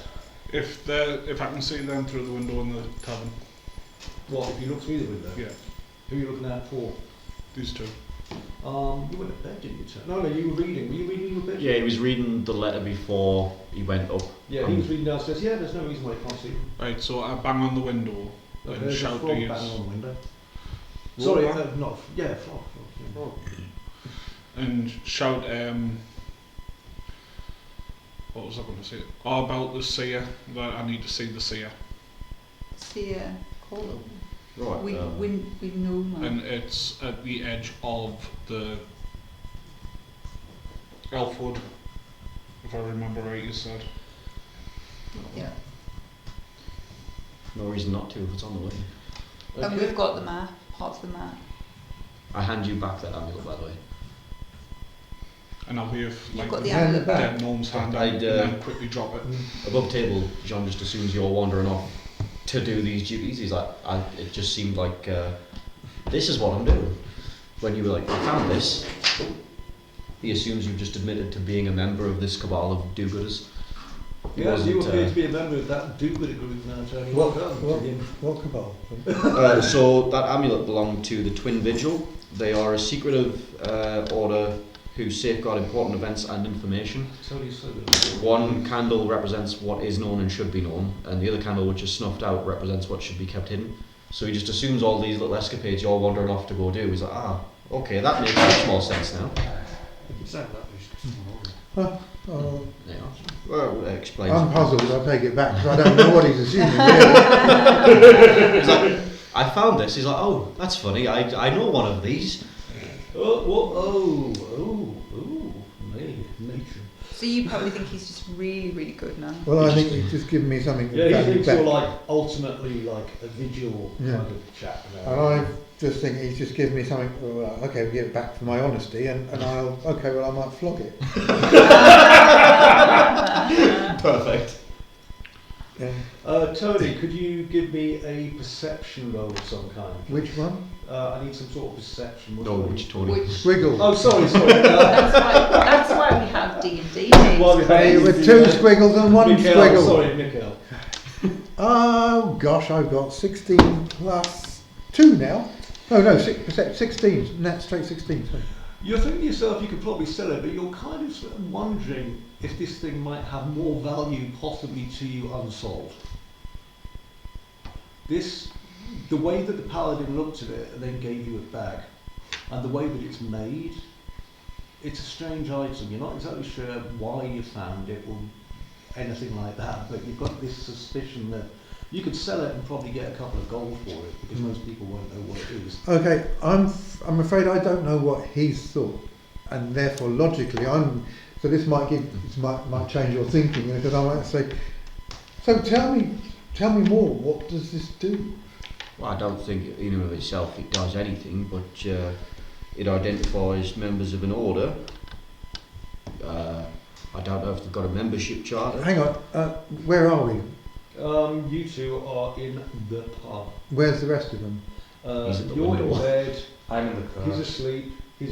If I can see them through the window in the tavern. What, if you look through the window? Yeah, Who are you looking at for? these two. You went to bed, didn't you? No, you were reading. Were you reading in your bed? Yeah, he was reading the letter before he went up. Yeah, he was reading downstairs. Yeah, there's no reason why you can't see him. Right, so I bang on the window and there's a shout frog these. banging on the window. What, Sorry, man? not yeah, frog. And shout, what was I going to say? Oh, about the seer, that I need to see the seer. Seer. Call Right. We know man. And it's at the edge of the Elfwood, if I remember right, you said. Yeah. No reason not to if it's on the way. And we've got the map, part of the map. I hand you back that amulet, by the way. And I'll wave You've like got the the amulet back. dead gnome's hand out I'd, and then quickly drop it. Above table, John just assumes you're wandering off to do these duties. He's like, it just seemed like this is what I'm doing. When you were like, I found this, he assumes you've just admitted to being a member of this cabal of do-gooders. Yes, you appear to be a member of that do-gooder group now, Tony. Well done. What cabal? So that amulet belonged to the Twin Vigil. They are a secretive order who safeguard important events and information. Totally so. One candle represents what is known and should be known, and the other candle, which is snuffed out, represents what should be kept hidden. So he just assumes all these little escapades you're wandering off to go do. He's like, okay, that makes much more sense now. Oh, Yeah. Well, it explains. I'm puzzled. I'll take it back. 'Cause I don't know what he's assuming. Really. He's like, I found this. He's like, oh, that's funny. I know one of these. Nature. So you probably think he's just really, really good now. Well, I think he's just given me something to Yeah, he value thinks back. you're like ultimately like a vigil Yeah. kind of chap. And I just think he's just given me something. Well, okay, we'll give it back for my honesty, and I'll. Okay, well, I might flog it. Perfect. Yeah. Tony, could you give me a perception roll of some kind? Which one? I need some sort of perception. What No, do I which need? Tony? Squiggle. Oh, sorry. That's why we have D&D. Well, we Hey, have with two squiggles and one Mikhail, squiggle. sorry, Mikhail. Oh gosh, I've got 16 plus 2 now. Oh no, 16. Net straight 16. Sorry. You're thinking to yourself you could probably sell it, but you're kind of sort of wondering if this thing might have more value possibly to you unsolved. The way that the paladin looked at it and then gave you it back, and the way that it's made, it's a strange item. You're not exactly sure why you found it or anything like that, but you've got this suspicion that you could sell it and probably get a couple of gold for it, because most people won't know what it is. Okay, I'm afraid I don't know what he's thought, and therefore logically so this might change your thinking, because I might say, so tell me more. What does this do? Well, I don't think in and of itself it does anything, but it identifies members of an order. I don't know if they've got a membership charter. Hang on, where are we? You two are in the pub. Where's the rest of them? He's at the You're in window. bed. I'm in the car. He's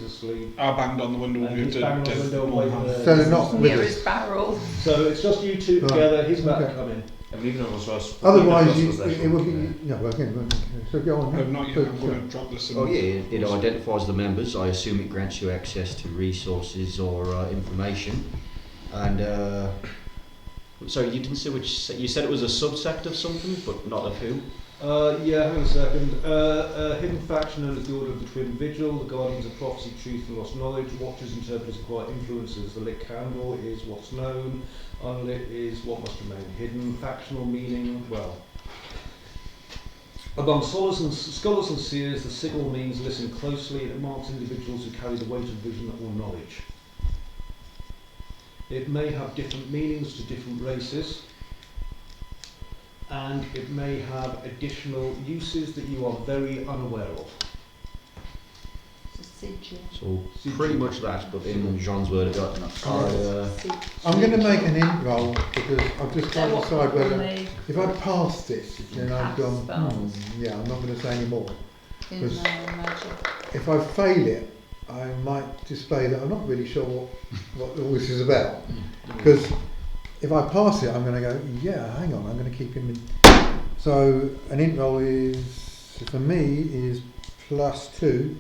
asleep. I banged on the window And with he's you banging on the window away from the- So they're not with Near us. his barrel. So it's just you two Right. together. He's about Okay. to come in. I mean, even if it was us. Otherwise, even if it was it would be. yeah. Yeah, well, again, so go on. I'm not yet. I'm going to drop this in. Oh yeah, it identifies the members. I assume it grants you access to resources or information. And sorry, you didn't say which. You said it was a subsect of something, but not of who. Yeah, hang on a second. Hidden faction known as the Order of the Twin Vigil, the Guardians of Prophecy, Truth and Lost Knowledge, Watchers, Interpreters, and Quiet Influences. The lit candle is what's known, unlit is what must remain hidden. Factional meaning, well. Among scholars and seers, the signal means listen closely, and it marks individuals who carry the weight of vision or knowledge. It may have different meanings to different races, and it may have additional uses that you are very unaware of. It's a sigil. So pretty much that, but in Jean's word, it got. I'm going to make an int roll because I've just got to decide whether They if I pass this, then I've cast gone. spells. Yeah, I'm not going to say any more. in Because- magic. If I fail it, I might display that I'm not really sure what all this is about. Because if I pass it, I'm going to go, yeah, hang on, I'm going to keep him in. So an int roll is, for me, is +2,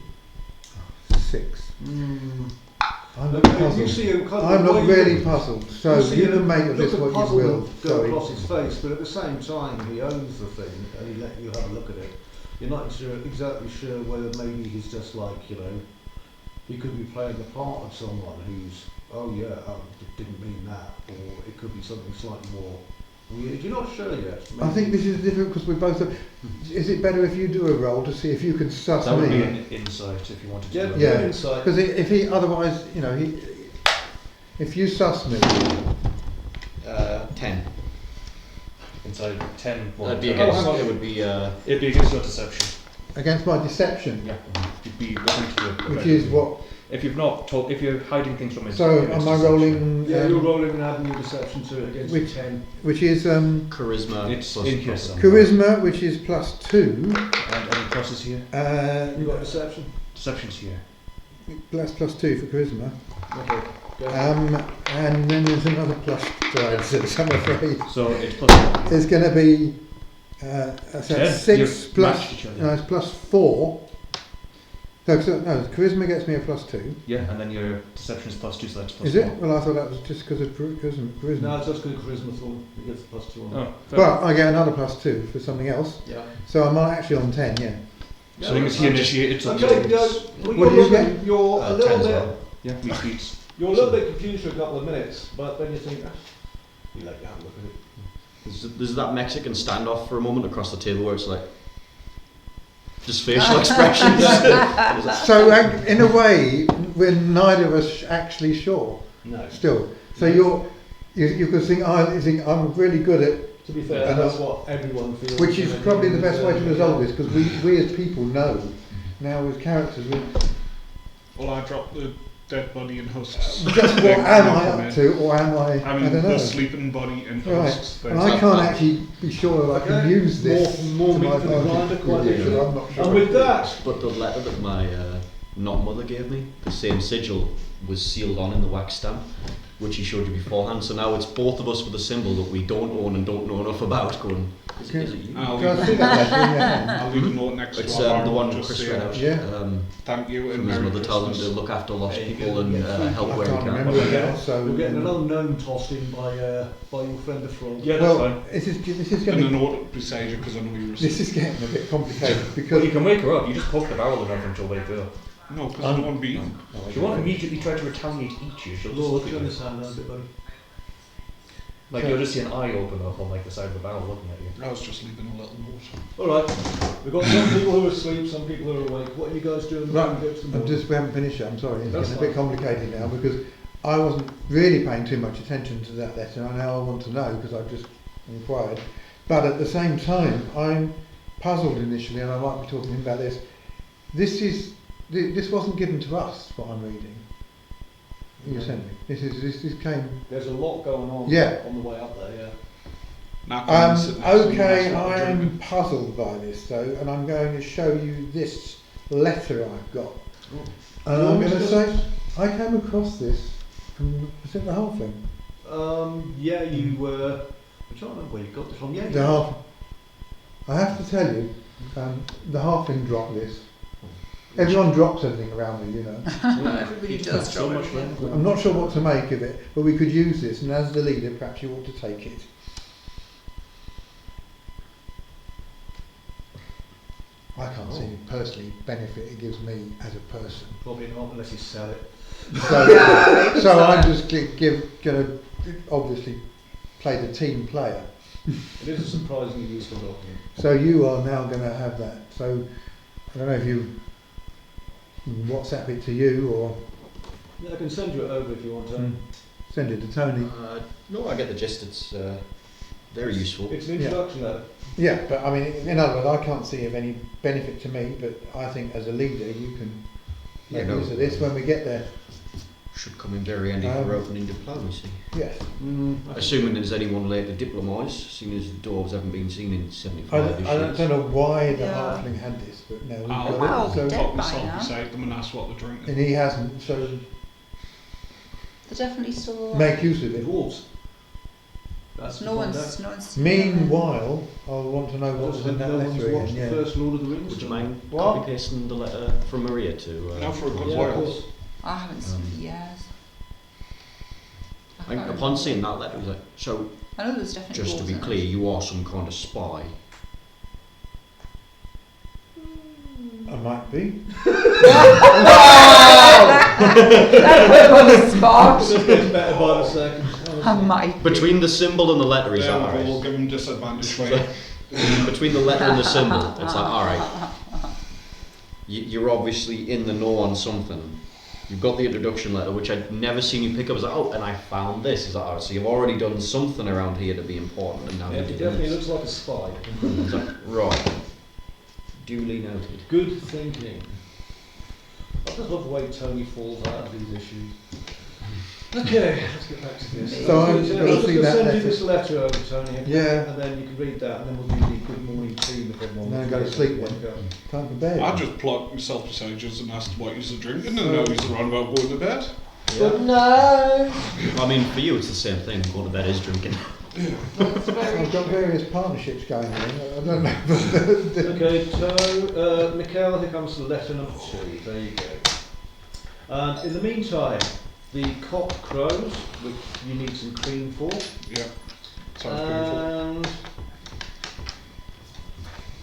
6. I'm not You puzzled. see him kind of I'm not wave- really puzzled. So see you him can make of look this of what you puzzlement will. go Sorry. across his face, but at the same time, he owns the thing and he let you have a look at it. You're not exactly sure whether maybe he's just like, you know, he could be playing the part of someone who's, oh yeah, didn't mean that, or it could be something slightly more weird. You're not sure yet. I think this is different because we both. Is it better if you do a roll to see if you can suss That would be me? an insight if you wanted to Yeah, do Yeah. that. insight. Because if he otherwise, you know, if you suss me, 10. Inside 10. That'd be hang against. on. It would be. It'd be against your deception. against my deception, Yeah. You'd be listening to it. which is what. If you've not told, if you're hiding things from it. So it's am I deception. rolling? Yeah, you're rolling and adding your deception to it against Which- 10. Which is Charisma. It's plus in here plus- somewhere. charisma, which is +2. And any crosses here? You got deception? Deception's here. That's +2 for charisma. Okay. Go ahead. And then there's another +2. I'm afraid So it's plus 1. there's going to be so Ten. 6 You've plus. matched each other. No, it's +4. No, charisma gets me a +2. Yeah, and then your deception is +2, so that's +1. Is it? Well, I thought that was just because of charisma. No, it's just good charisma thorn. It gets +2 on. Oh, fair. But I get another +2 for something else. Yeah. So I'm actually on 10, yeah. So long as he initiated something. Okay, What do you get? You're a little 10 as bit. well. Yeah, we feats. You're a little bit confused for a couple of minutes, but then you think, you like to have a look at it. There's that Mexican standoff for a moment across the table where it's like, just facial expressions. So in a way, we're neither of us actually sure. No. Still. So you could think, I'm really good at, To be fair, And that's what everyone feels. which is probably the best way to resolve this, because we as people know. Now as characters, Well, I dropped the dead body in husks. just what am I up to, or am I mean, don't know. the sleeping body in Right, husks. and I can't actually be sure that I can Okay. use this. More to meat my for the grinder, advantage. quite Yeah, literally. I'm not sure. And with that, But the letter that my not mother gave me, the same sigil, was sealed on in the wax stamp, which he showed you beforehand. So now it's both of us with a symbol that we don't own and don't know enough about. Going, is it you? I'll Can I leave, see that letter in your hand? I'll leave a note next It's to our the one just Chris saying, read out. Yeah. Thank you and From his Merry mother telling him to Christmas. look after lost There you people go. and Yeah. help I where he can't can. remember it now, so you're getting another gnome tossed in by your friend the frog. Yeah, that's well, fine. this is And a getting note beside you because I know you this is getting a bit complicated Well, because you can wake her up. You just poke the barrel of her until they go. No, because I don't want to be. She won't immediately try to retaliate, eat you. She'll just Lord, look at turn you. this hand down a bit, buddy. Like you'll just see an eye open up on like the side of the barrel looking at you. I was just leaving a little note. Alright, we've got some people who are asleep, some people who are awake. What are you guys doing? Right, We we haven't finished yet. I'm sorry, it's That's getting a bit complicated now because I wasn't really paying too much attention to that letter. I now want to know because I've just inquired. But at the same time, I'm puzzled initially, and I might be talking about this. This wasn't given to us. What I'm reading, you sent me. This came. There's a lot going on Yeah. on the way up there, yeah. Now, come and sit next to me, Okay, that's what I'm I'm drinking. puzzled by this though, and I'm going to show you this letter I've got. And You I'm want me going to to say, I came across this from, was it the halfling? Yeah, you were. I'm trying to remember where you got this from. Yeah, The half. I have to tell you, the halfling dropped this. Everyone drops everything around me, you know. Everybody does So drop much it. language. I'm not sure what to make of it, but we could use this, and as the leader, perhaps you ought to take it. I can't see personally benefit it gives me as a person. Probably not unless you sell it. So, Yeah, so I'm just going to obviously play the team player. It is a surprisingly useful document. So you are now going to have that. So I don't know if you WhatsApp it to you or Yeah, I can send you it over if you want to. send it to Tony. No, I get the gist. It's very useful. It's an introduction letter. Yeah, but I mean, in other words, I can't see of any benefit to me, but I think as a leader you can make Yeah, no. use of this when we get there. Should come in very handy for opening diplomacy. Yes. Assuming there's anyone later to diplomise, seeing as the dwarves haven't been seen in 75 I don't years. know why the Yeah. halfling had this, but no, we've I'll Wow, got it. So, dead. pop by myself now. beside them and ask what they're drinking. and he hasn't, so They're definitely still alive. make use of it. Dwarves. That's No one's. Meanwhile, I'll want to know what was in that no one's letter watched again. the Yeah. first Lord of the Rings. Would you film. mind What? copy pasting the letter from Maria to? Now for a good Yeah, of while. course. I haven't seen it in years. I And can't upon remember. seeing that letter, he was like, "So, I know there's definitely just to dwarves be in it. clear, you are some kind of spy." I might be. That was on the spot. It gets better by the second. I might. Between the symbol and the letter, he's Yeah, like, we'll "Alright." give them disadvantage for So, you. between the letter and the symbol, it's like, "Alright, you're obviously in the know on something." You've got the introduction letter, which I'd never seen you pick up. I was like, "Oh, and I found this." He's like, "Alright, so you've already done something around here to be important, and now Yeah, you're it doing definitely this." looks like a spy. I was like, "Right, duly noted." Good thinking. I just love the way Tony falls out of these issues. Okay, let's get back to this. So I'm I'm gonna just see going to that send you letter. this letter over, Tony, Yeah. and then you can read that, and then we'll do the good morning tea with everyone. And then go to sleep then. Go. Time for bed. I just plugged myself beside you and asked what you're drinking, and now he's around about going to bed. Good night. I mean, for you, it's the same thing. Going to bed is drinking. Well, it's very I've got various partnerships going on. I don't know. Okay, so Mikhail, here comes letter number 2. There you go. In the meantime, the cock crows, which you need some cream for. Yeah. Sounds beautiful. And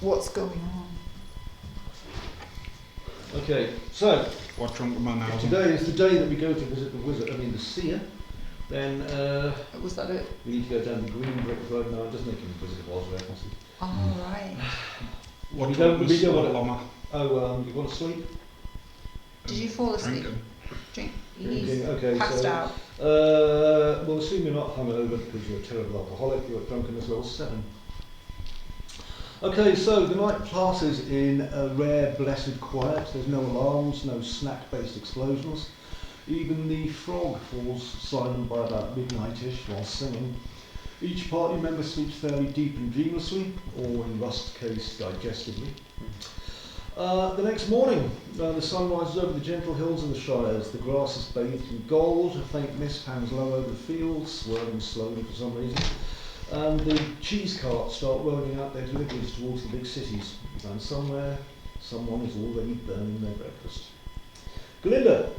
what's going on. okay, so What drunk am I now? today is the day that we go to visit the wizard. I mean the seer. Then Was that it? we need to go down the green brick road. No, it doesn't make him Wizard of Oz references. Oh, right. What We drunk don't- was we don't wanna- Lama? Oh, you want to sleep? Did you fall asleep? Drinking. Drink. Drinking, He's okay, passed so- out. We'll assume you're not hungover because you're a terrible alcoholic. You're drunken as well. 7. Okay, so the night passes in a rare, blessed quiet. There's no alarms, no snack-based explosions. Even the frog falls silent by about midnight-ish while singing. Each party member sleeps fairly deep and dreamlessly, or in Rust's case, digestively. The next morning, the sun rises over the gentle hills of the Shires. The grass is bathed in gold, a faint mist hangs low over the fields, swirling slowly for some reason. And the cheese carts start rolling out their deliveries towards the big cities. And somewhere, someone is already burning their breakfast. Glinda,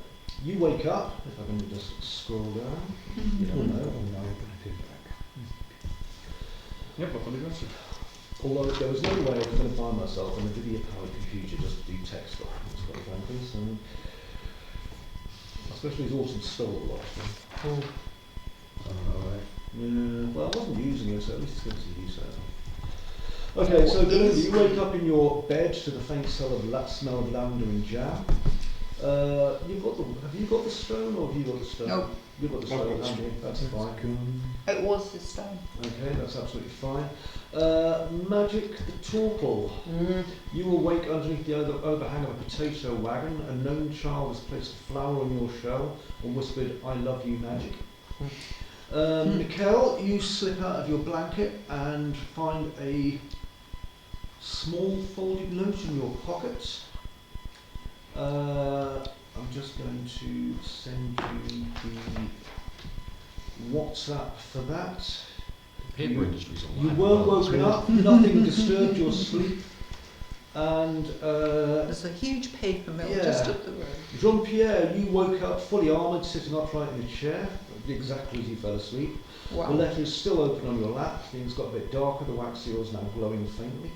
you wake up, if I can just scroll down. You don't know. Yep, I've got it. Although there was no way I was going to find myself on a video-powered computer just to do text documents, quite frankly. So, especially as Orson stole the last one. Yeah, well, I wasn't using it, so at least it's good to use it. Okay, so Glinda, you wake up in your bed to the faint smell of lavender and jam. Have you got the stone, or have you got the stone? No. You've got the I've stone, got the haven't you? That's fine. It was the stone. Okay, that's absolutely fine. Magic the Torple. You awake underneath the overhang of a potato wagon. A gnome child has placed a flower on your shell and whispered, "I love you, magic." Mikkel, you slip out of your blanket and find a small folded note in your pocket. I'm just going to send you the WhatsApp for that. Paper industry's all You right. weren't woken up, nothing disturbed your sleep, and There's a huge paper mill Yeah. just up the road. Jean-Pierre, you woke up fully armoured, sitting upright in a chair, exactly as you fell asleep. Wow. The letter is still open on your lap, things got a bit darker, the wax seal is now glowing faintly.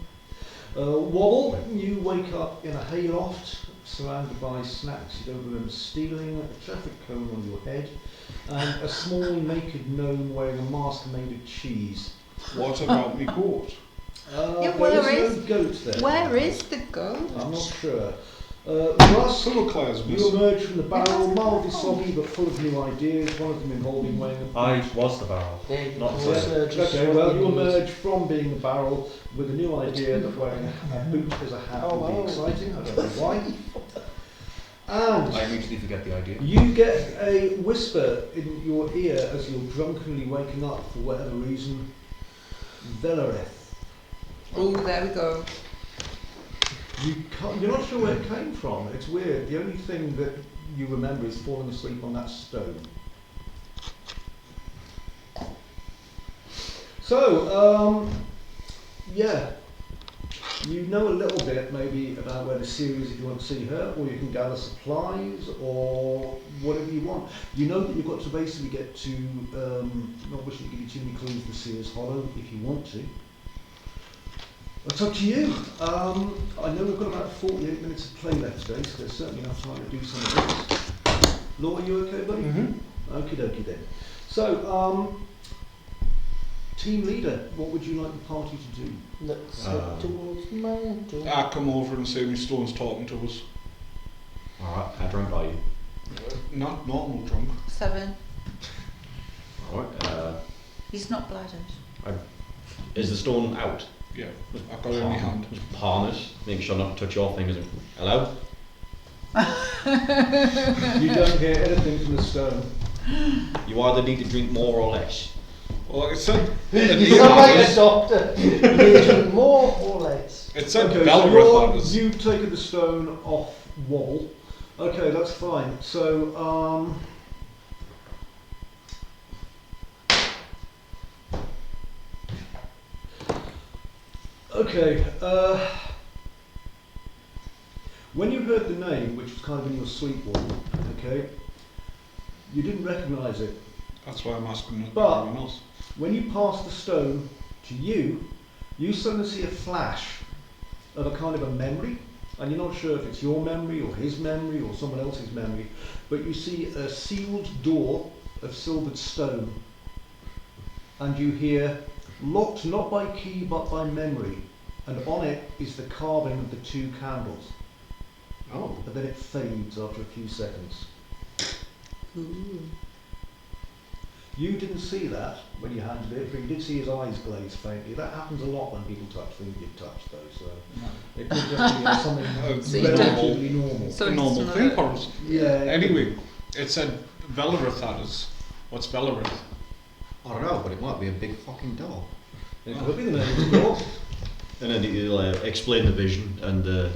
Wobble, you wake up in a hayloft, surrounded by snacks you don't remember stealing, a traffic cone on your head, and a small naked gnome wearing a mask made of cheese. What about me goat? Yeah, There where is is- no goat there. Where is the goat? I'm not sure. Russ, Some of Claire's you miss. emerge from the barrel, Yes. mildly soggy but full of new ideas, one of them involving weighing a I was the barrel. Not Yeah, the okay, well, you emerge from being the barrel with a new idea that wearing a boot as a hat would be exciting. I don't know why. And I immediately forget the idea. you get a whisper in your ear as you're drunkenly waking up for whatever reason. Velareth. Oh, there we go. You're not sure where it came from. It's weird. The only thing that you remember is falling asleep on that stone. So, yeah. You know a little bit maybe about where the seer is if you want to see her, or you can gather supplies, or whatever you want. You know that you've got to basically get to, not wishing to give you too many clues, the Seer's Hollow if you want to. It's up to you. I know we've got about 48 minutes of play left today, so there's certainly enough time to do some of this. Law, are you okay, buddy? Okie dokie then. So, team leader, what would you like the party to do? Let's head towards the mountain. I come over and say my stone's talking to us. Alright, how drunk are you? Not normal drunk. 7. Alright, He's not bladdered. is the stone out? Yeah, I've got it in my hand. Just palm it, make sure not to touch your fingers. Hello? You don't hear anything from the stone. You either need to drink more or less. Well, like I said, You sound like a doctor. Either more or less. it said Okay, so Belgreth on us. you've taken the stone off Wobble. Okay, that's fine. So, Okay. When you heard the name, which was kind of in your sweet one, okay, you didn't recognise it. That's why I'm asking But- everyone else. When you pass the stone to you, you suddenly see a flash of a kind of a memory, and you're not sure if it's your memory or his memory or someone else's memory, but you see a sealed door of silvered stone, and you hear, locked not by key but by memory, and on it is the carving of the 2 candles. Oh. But then it fades after a few seconds. Ooh. You didn't see that when you handed it, but you did see his eyes glaze faintly. That happens a lot when people touch things you've touched, though, so it could just be something So you don't- relatively normal. So a it's normal another- thing for us. Yeah. Anyway, it said Velareth that is. What's Velareth? I don't know, but it might be a big fucking doll. It could be the name of the door. And then he'll explain the vision and the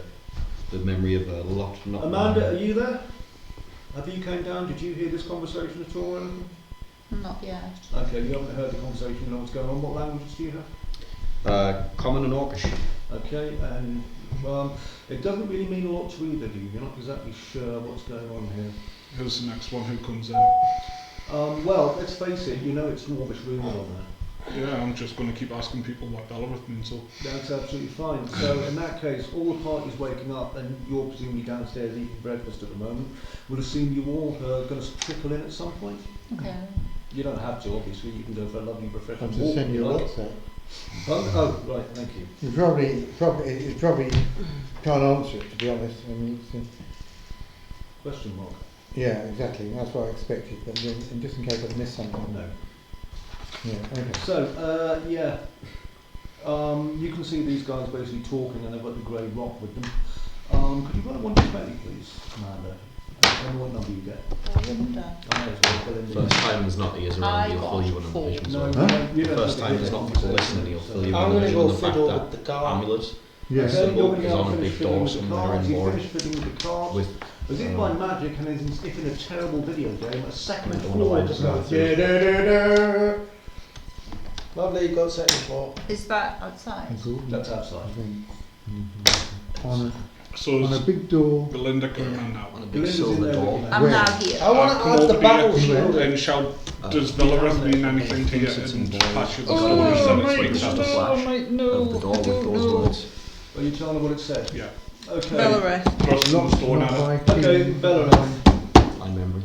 memory of a lot. Not Amanda, are you there? Have you came down? Did you hear this conversation at all or anything? Not yet. Okay, you haven't heard the conversation, you know what's going on. What languages do you have? Common and Orcish. Okay, and it doesn't really mean a lot to either of you. You're not exactly sure what's going on here. Who's the next one who comes in? Well, let's face it, you know it's Dwarvish rumour on there. Yeah, I'm just going to keep asking people what Velareth means. So That's absolutely fine. So in that case, all the party's waking up and you're presumably downstairs eating breakfast at the moment. We'll assume you all are going to trickle in at some point. Okay. You don't have to, obviously. You can go for a lovely refreshing I'll walk. just send if you a like. WhatsApp. Oh, right, thank you. You probably can't answer it, to be honest. I mean, Question mark? yeah, exactly. That's what I expected. But then, and just in case I've missed something. No. Yeah. Okay. So, yeah. You can see these guys basically talking and they've got the grey rock with them. Could you run 120, please, Amanda? Tell me what number you get. Belinda. I may as well fill in the- First time there's not ears I around, he'll got fill you in on 4. vision. No, So Huh? you the don't first have to time get there's that not people conversation, listening, he'll so- fill you in I'm on gonna vision. go The fact fiddle that with the card. amulet Yes. Okay, symbol you're is on a finished big filling door with the somewhere cards, in you've Boria finished filling with the cards. with As if by magic, and as if in a terrible video game, a second I don't know floor why just it goes does da-da-da-da. Lovely, you got second floor. Is that outside? That's outside. On So a is big door. Belinda come in now? on a big Belinda's in silver there door. with you, I'm Where? now here. I want to come add the over battle here shield. and shout, does Velareth mean anything to you? And patch you the Oh, story, so right, it's just like a flash of the door with those words. Are you telling her what it said? Yeah. Okay. Belareth. Trust in the store Not now. by Okay, key. Belareth. My memory.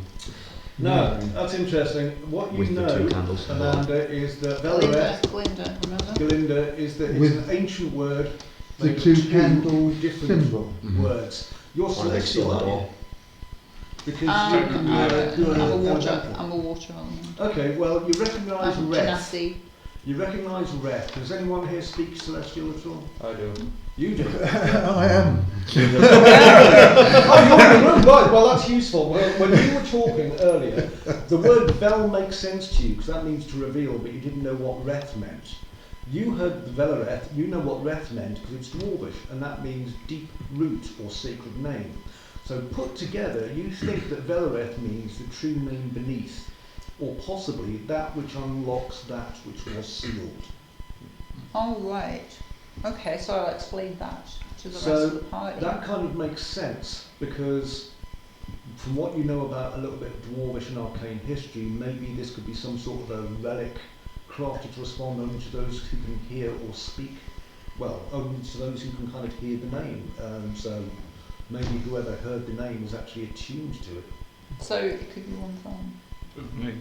No, that's interesting. What you With the know, 2 candles. Amanda, is that Belinda. Belareth, Glinda, remember? Galinda, is that it's With an ancient word. The made of 2 two candle different symbol. Mhm. words. You're On a big celestial, silver aren't you? door. Because you I'm can do a water. elemental. I'm a water element. Okay, well, you recognise I'm Reth. Genasi. You recognise Reth. Does anyone here speak celestial at all? I do. You do. I am. Oh, you're in the room, right? Well, that's useful. Well, when you were talking earlier, the word "vel" makes sense to you because that means to reveal, but you didn't know what "reth" meant. You heard the Velareth. You know what "reth" meant because it's Dwarvish, and that means deep root or sacred name. So put together, you think that Velareth means the true name beneath, or possibly that which unlocks that which was sealed. Oh, right. Okay, so I'll explain that to the So rest of the party. that kind of makes sense because from what you know about a little bit of Dwarvish and arcane history, maybe this could be some sort of a relic crafted to respond only to those who can hear or speak. Well, only to those who can kind of hear the name. So maybe whoever heard the name was actually attuned to it. So it could be one from. Me.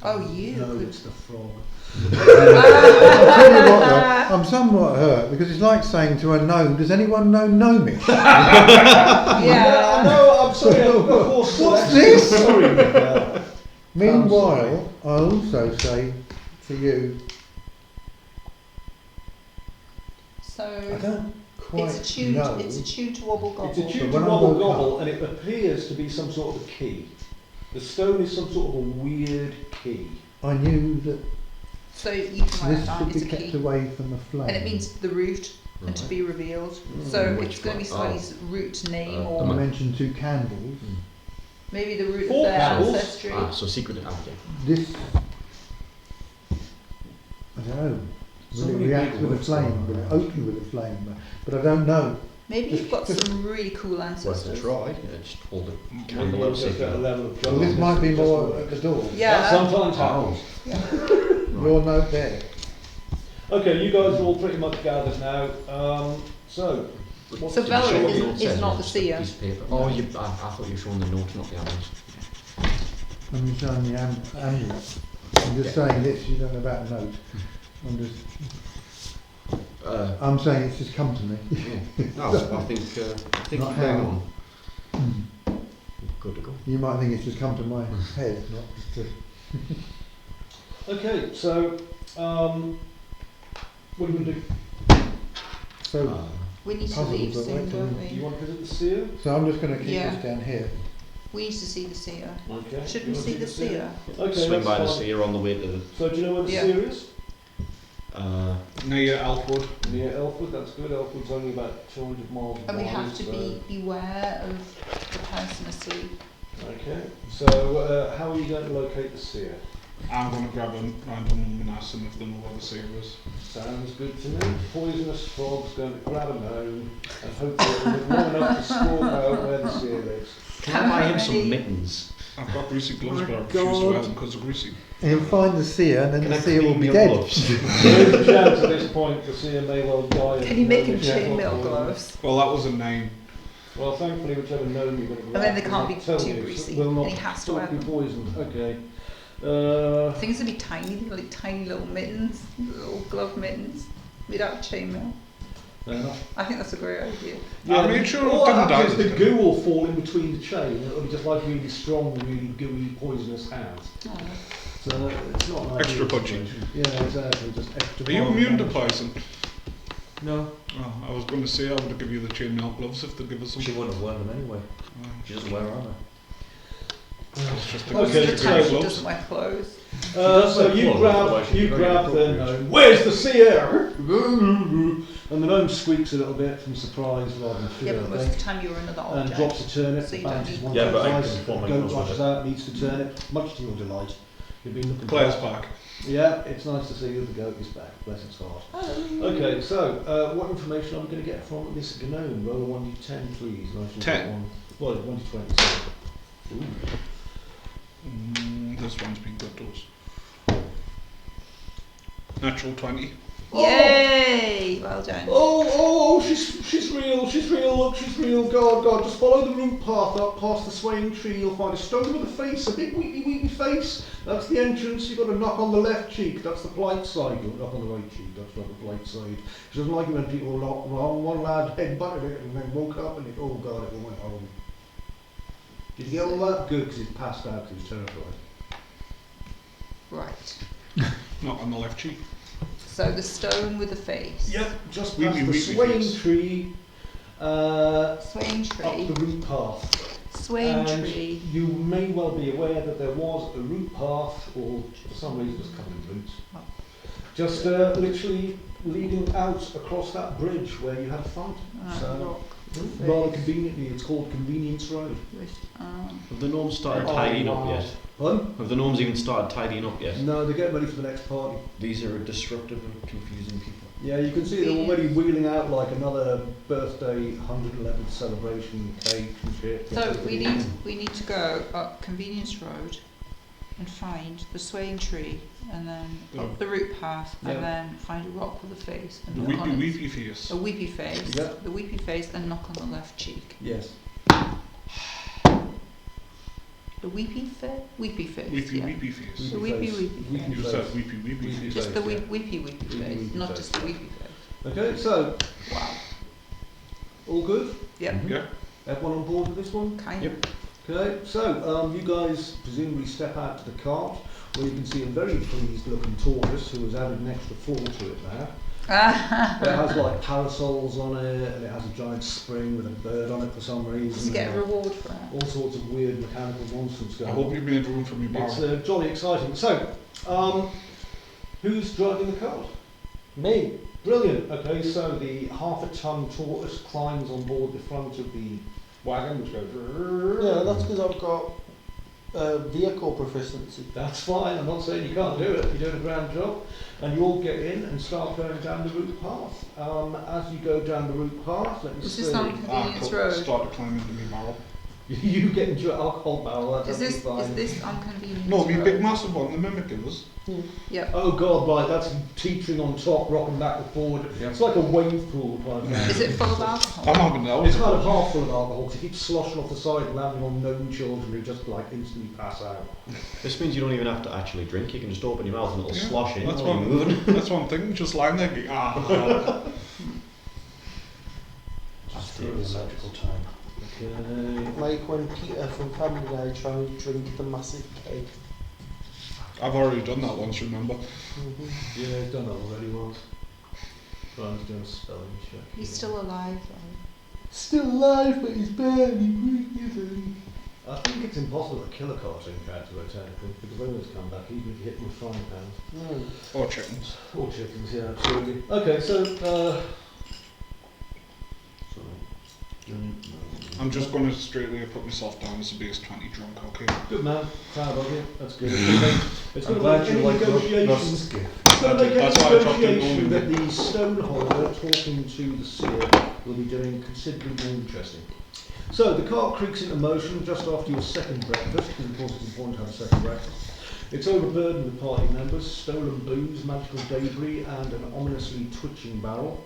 Oh, you No, could. it's the frog. I'll tell you what, though, I'm somewhat hurt because it's like saying to a gnome, does anyone know Gnomish? Yeah. No, I'm sorry. Of course. What's this? Sorry, Miguel. Meanwhile, I'll also say to you, I So don't quite it's attuned. know. It's attuned to wobble gobble. It's a tune But to when I wobble woke gobble, up- and it appears to be some sort of a key. The stone is some sort of a weird key. I knew that So you can write it this down. should It's be a kept key, away from the flame. and it means the root and to Right. be revealed. So Which it's going to be one? somebody's root name the or I mentioned 2 candles. maybe the root Four of their candles? ancestry. So secret object. This, I don't know, Will it react with a flame? Will it open with a flame? But I don't know. Maybe you've got some really cool Worth a ancestors. try. Yeah, just hold the Maybe candle you're up, see just if at a you level of Well, this might be more at the door. That Yeah. sometimes happens. Your note there. Okay, you guys are all pretty much gathered now. So, what- So Valerie Show what the is- note is says, not just the a seer. piece of paper. Oh, I thought you were showing the note, not the animals. Let me show the amulet. I'm just saying this, you don't know about a note. I'm saying it's just come to me. Yeah. No, I think Not you bang how. on. Good to go. You might think it's just come to my head, not just to... okay, so what do you want to do? So, We need to Puzzles leave are soon, like don't Do you we? want to visit the seer? so I'm just going to keep Yeah. this down here. We need to see the seer. Okay. Should You we wanna see the seer? Okay, Swing that's by the fine. seer on the way to the. So do you know where the Yeah. seer is? Near Elfwood. Near Elfwood, that's good. Elfwood's only about 200 miles And we wide, have to so- beware of the person asleep. Okay, so how are you going to locate the seer? I'm going to grab a random woman and ask them if they know where the seer is. Sounds good to me. Poisonous frog's going to grab a gnome and hopefully it'll live long enough to stalk out where the seer lives. Can I buy him some Ready? mittens? I've got greasy gloves, My but I refuse to wear God. them because they're greasy. And he'll find the seer, and then Can the I seer will clean be your dead. gloves? There is a chance at this point the seer may well die. of Can you make him gnomish chainmail poison. gloves? Well, that was a name. Well, thankfully, whichever gnome you're going to grab, And then they will can't not be tell too you, greasy, will not and he has to not wear be them. poisoned. Okay. Things would be tiny, like tiny little mittens, little glove mittens, without chainmail. Fair enough. I think that's a great idea. I made sure it all didn't that die happens is this the time. goo will fall in between the chain, and it'll be just like really strong, really gooey, poisonous hands. Oh. So it's not an Extra ideal punchy. situation. Yeah, exactly. Just extra. Are you violent immune to damage. poison? No. Oh, I was going to say I would give you the chainmail gloves if they give us some. She wouldn't have worn them anyway. She doesn't wear armour. It's just a Okay, Most of the so time she gloves. doesn't wear clothes. So wear you clothes, otherwise grab, she'd be you very grab the inappropriate. gnome. Where's the seer? And the gnome squeaks a little bit from surprise rather than fear. Yeah, but I most think. of the time you're another And object. drops a turnip, So you bounces don't one need- Yeah, but I twice, can form my goat clothes with rushes it. out, meets the turnip, much to your delight. You've been looking Player's back. pack. Yeah, it's nice to see that the goat is back, bless its heart. Okay, so what information are we going to get from this gnome? Roll a 1d10 please. And I shall 10. get one. Well, 1d20. sorry. Ooh. This one's been good to us. Natural 20. Yay! Well done. Oh, she's real, look, she's real, God, just follow the root path up past the swaying tree, you'll find a stone with a face, a big weepy face, that's the entrance, you've got to knock on the left cheek, that's the polite side, you'll knock on the right cheek, that's not the polite side. She doesn't like it when people knock wrong, one lad headbutted it and then woke up and it, oh God, it all went home. Did you get all that? Good, because he's passed out, because he's terrified. Right. Not on the left cheek. So the stone with the face. Yep, just Weepy, past the weepy swaying face. tree, Swaying up tree. the root path. Swaying And tree. you may well be aware that there was a root path, or for some reason it was covered in roots, Oh. just literally leading out across that bridge where you had a fight. So, rather conveniently, it's called Convenience Road. Have the gnomes started Oh, tidying up wow. yet? Pardon? Have the gnomes even started tidying up yet? No, they're getting ready for the next party. These are disruptive and confusing people. Yeah, you can see they're already wheeling out like another birthday 111th celebration cake and shit. So we need to go up Convenience Road and find the swaying tree, and then up the root path, Yeah. and then find a rock with a face, and The knock on weepy it. face. A weepy face. Yeah. The weepy face, and knock on the left cheek. Yes. The weepy face. Weepy face. Weepy yeah. weepy face. The weepy face. weepy Weepy You face. just said weepy weepy Weepy face. Just the yeah. weepy Weepy face, weepy not face. just the weepy face. Okay, so Wow. all good? Yep. Yeah. Everyone on board with this one? Kind of. Okay, so you guys presumably step out to the cart where you can see a very pleased looking tortoise who has added an extra floor to it now. It has like parasols on it and it has a giant spring with a bird on it for some reason. Does he get a and reward for it? all sorts of weird mechanical nonsense I going hope on. you've made room for me It's barrel. jolly exciting. So, who's driving the cart? Me. Brilliant. Okay, so the half-a-ton tortoise climbs on board the front of the wagon, which goes. Yeah, that's because I've got vehicle proficiency. That's fine, I'm not saying you can't do it, you're doing a grand job. And you all get in and start going down the route path. As you go down the route path, let me Is see. this on Convenience Road? Start to climb into my barrel. You get into your alcohol barrel, that's Is this absolutely fine. on Convenience No, me Road? big massive one, the mimic was. Yep. Oh god, right, that's teetering on top, rocking back and forward. It's like a wave pool. Is it full of alcohol? I'm having that. It's kind of half full of alcohol, because it keeps sloshing off the side and landing on known children who just like instantly pass out. This means you don't even have to actually drink. You can just open your mouth and it'll slosh in That's while you're one. moving. That's one thing. Just lying there. Just through the magical time. Okay. Like when Peter from Family Guy tried to drink the massive keg. I've already done that once. Remember? Yeah, I've done that already once. Brian's doing a spelling check. He's still alive, though. Still alive, but he's barely breathing. I think it's impossible to kill a cartoon character though, technically, because they always come back, even if you hit them with frying pans. Or chickens. Or chickens, yeah, absolutely. Okay, so, sorry. I'm just going to straightly put myself down as a base 20 drunk. Okay. Good man, proud of you, that's good. It's I'm going glad to you make like any negotiations. Russ's gift. It's going to make That's why I any dropped it negotiation on that you. the stoneholder talking to the seer will be doing considerably more interesting. So the cart creaks into motion just after your second breakfast, because of course it's important to have a second breakfast. It's overburdened with party members, stolen booze, magical debris, and an ominously twitching barrel.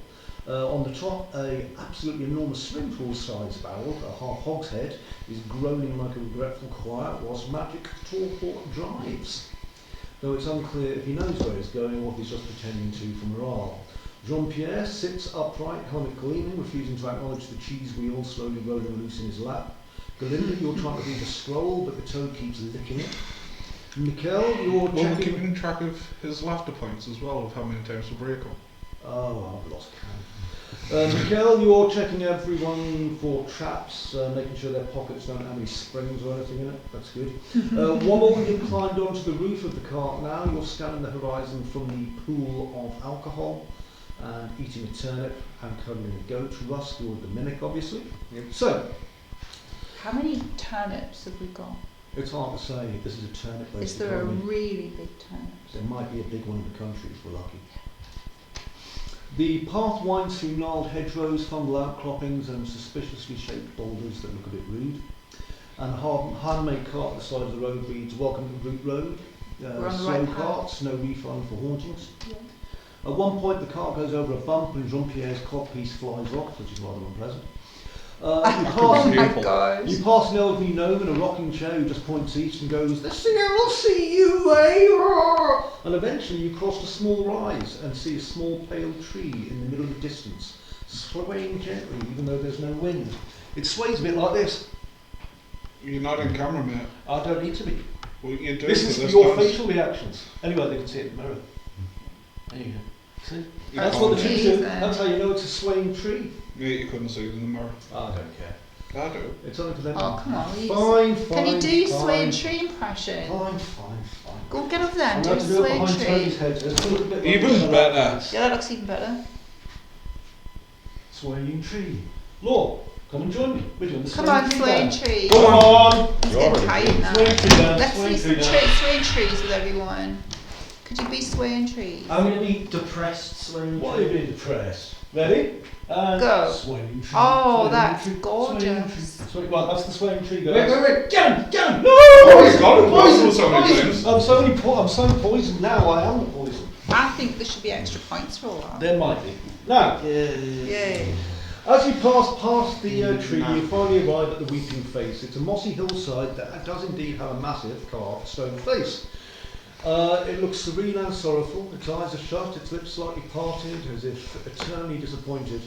On the top, a absolutely enormous swimming pool sized barrel, a half hogshead, is groaning like a regretful choir whilst magic torpor drives. Though it's unclear if he knows where he's going or if he's just pretending to for morale. Jean-Pierre sits upright, helmet gleaming, refusing to acknowledge the cheese wheel slowly rolling loose in his lap. Galinda, you're trying to read a scroll, but the toad keeps licking it. Mikkel, you're Well, we're checking... keeping track of his laughter points as well, of how many times we break them. Oh, I've lost count. Mikkel, you're checking everyone for traps, making sure their pockets don't have any springs or anything in it. That's good. Wobble, you've climbed onto the roof of the cart now. You're scanning the horizon from the pool of alcohol and eating a turnip and cuddling a goat. Rusk, you're the mimic, obviously. Yep. So, How many turnips have we got? it's hard to say. This is a turnip-based Is there a economy. really big turnip? There might be a big one in the country if we're lucky. The path winds through gnarled hedgerows, fungal outcroppings and suspiciously shaped boulders that look a bit rude. And a handmade cart at the side of the road reads, "Welcome to Route Road. We're on the Slow right path. carts, no refund for hauntings." Yeah. At one point the cart goes over a bump and Jean-Pierre's codpiece flies off, which is rather unpleasant. You Oh pass my beautiful. god. You pass an elderly gnome in a rocking chair who just points east and goes, "The seer will see you, eh?" And eventually you cross a small rise and see a small pale tree in the middle of the distance, swaying gently even though there's no wind. It sways a bit like this. You're not in camera, mate. I don't need to be. What are you doing This for is this your dance? facial reactions. Anyway, they can see it in the mirror. There you go. See? You That's what the can't. trees do. Amazing. That's how you know it's a swaying tree. Mate, you couldn't see it in the mirror. I don't care. I do. It's only for them. Oh, come on. Fine, fine. Can you do your fine, swaying tree impression? Fine, fine. Go get over there I'm and do going a to do it swaying behind Tony's tree. head. It's a little bit Even like better. Yeah, that looks even better. Swaying tree. Law, come and join me. We're doing the Come swaying on, tree swaying dance. tree. Come on! He's getting tired now. Swaying tree dance. Let's swaying see tree some dance. swaying trees with everyone. Could you be swaying trees? I'm going to be depressed swaying. Why are you being depressed? Ready? And Go. swaying tree. Oh, swaying that's tree, gorgeous. Swaying tree. Well, that's the swaying tree, guys. Wait! Get him! Get him! No! Oh, he's got it. Poison! So many Poison! times. I'm so poisoned now. I am the poison. I think there should be extra points for all that. There might be. Now, Yay. as you pass past the tree, you finally arrive at the Weeping Face. It's a mossy hillside that does indeed have a massive carved stone face. It looks serene and sorrowful. Its eyes are shut, its lips slightly parted, as if eternally disappointed.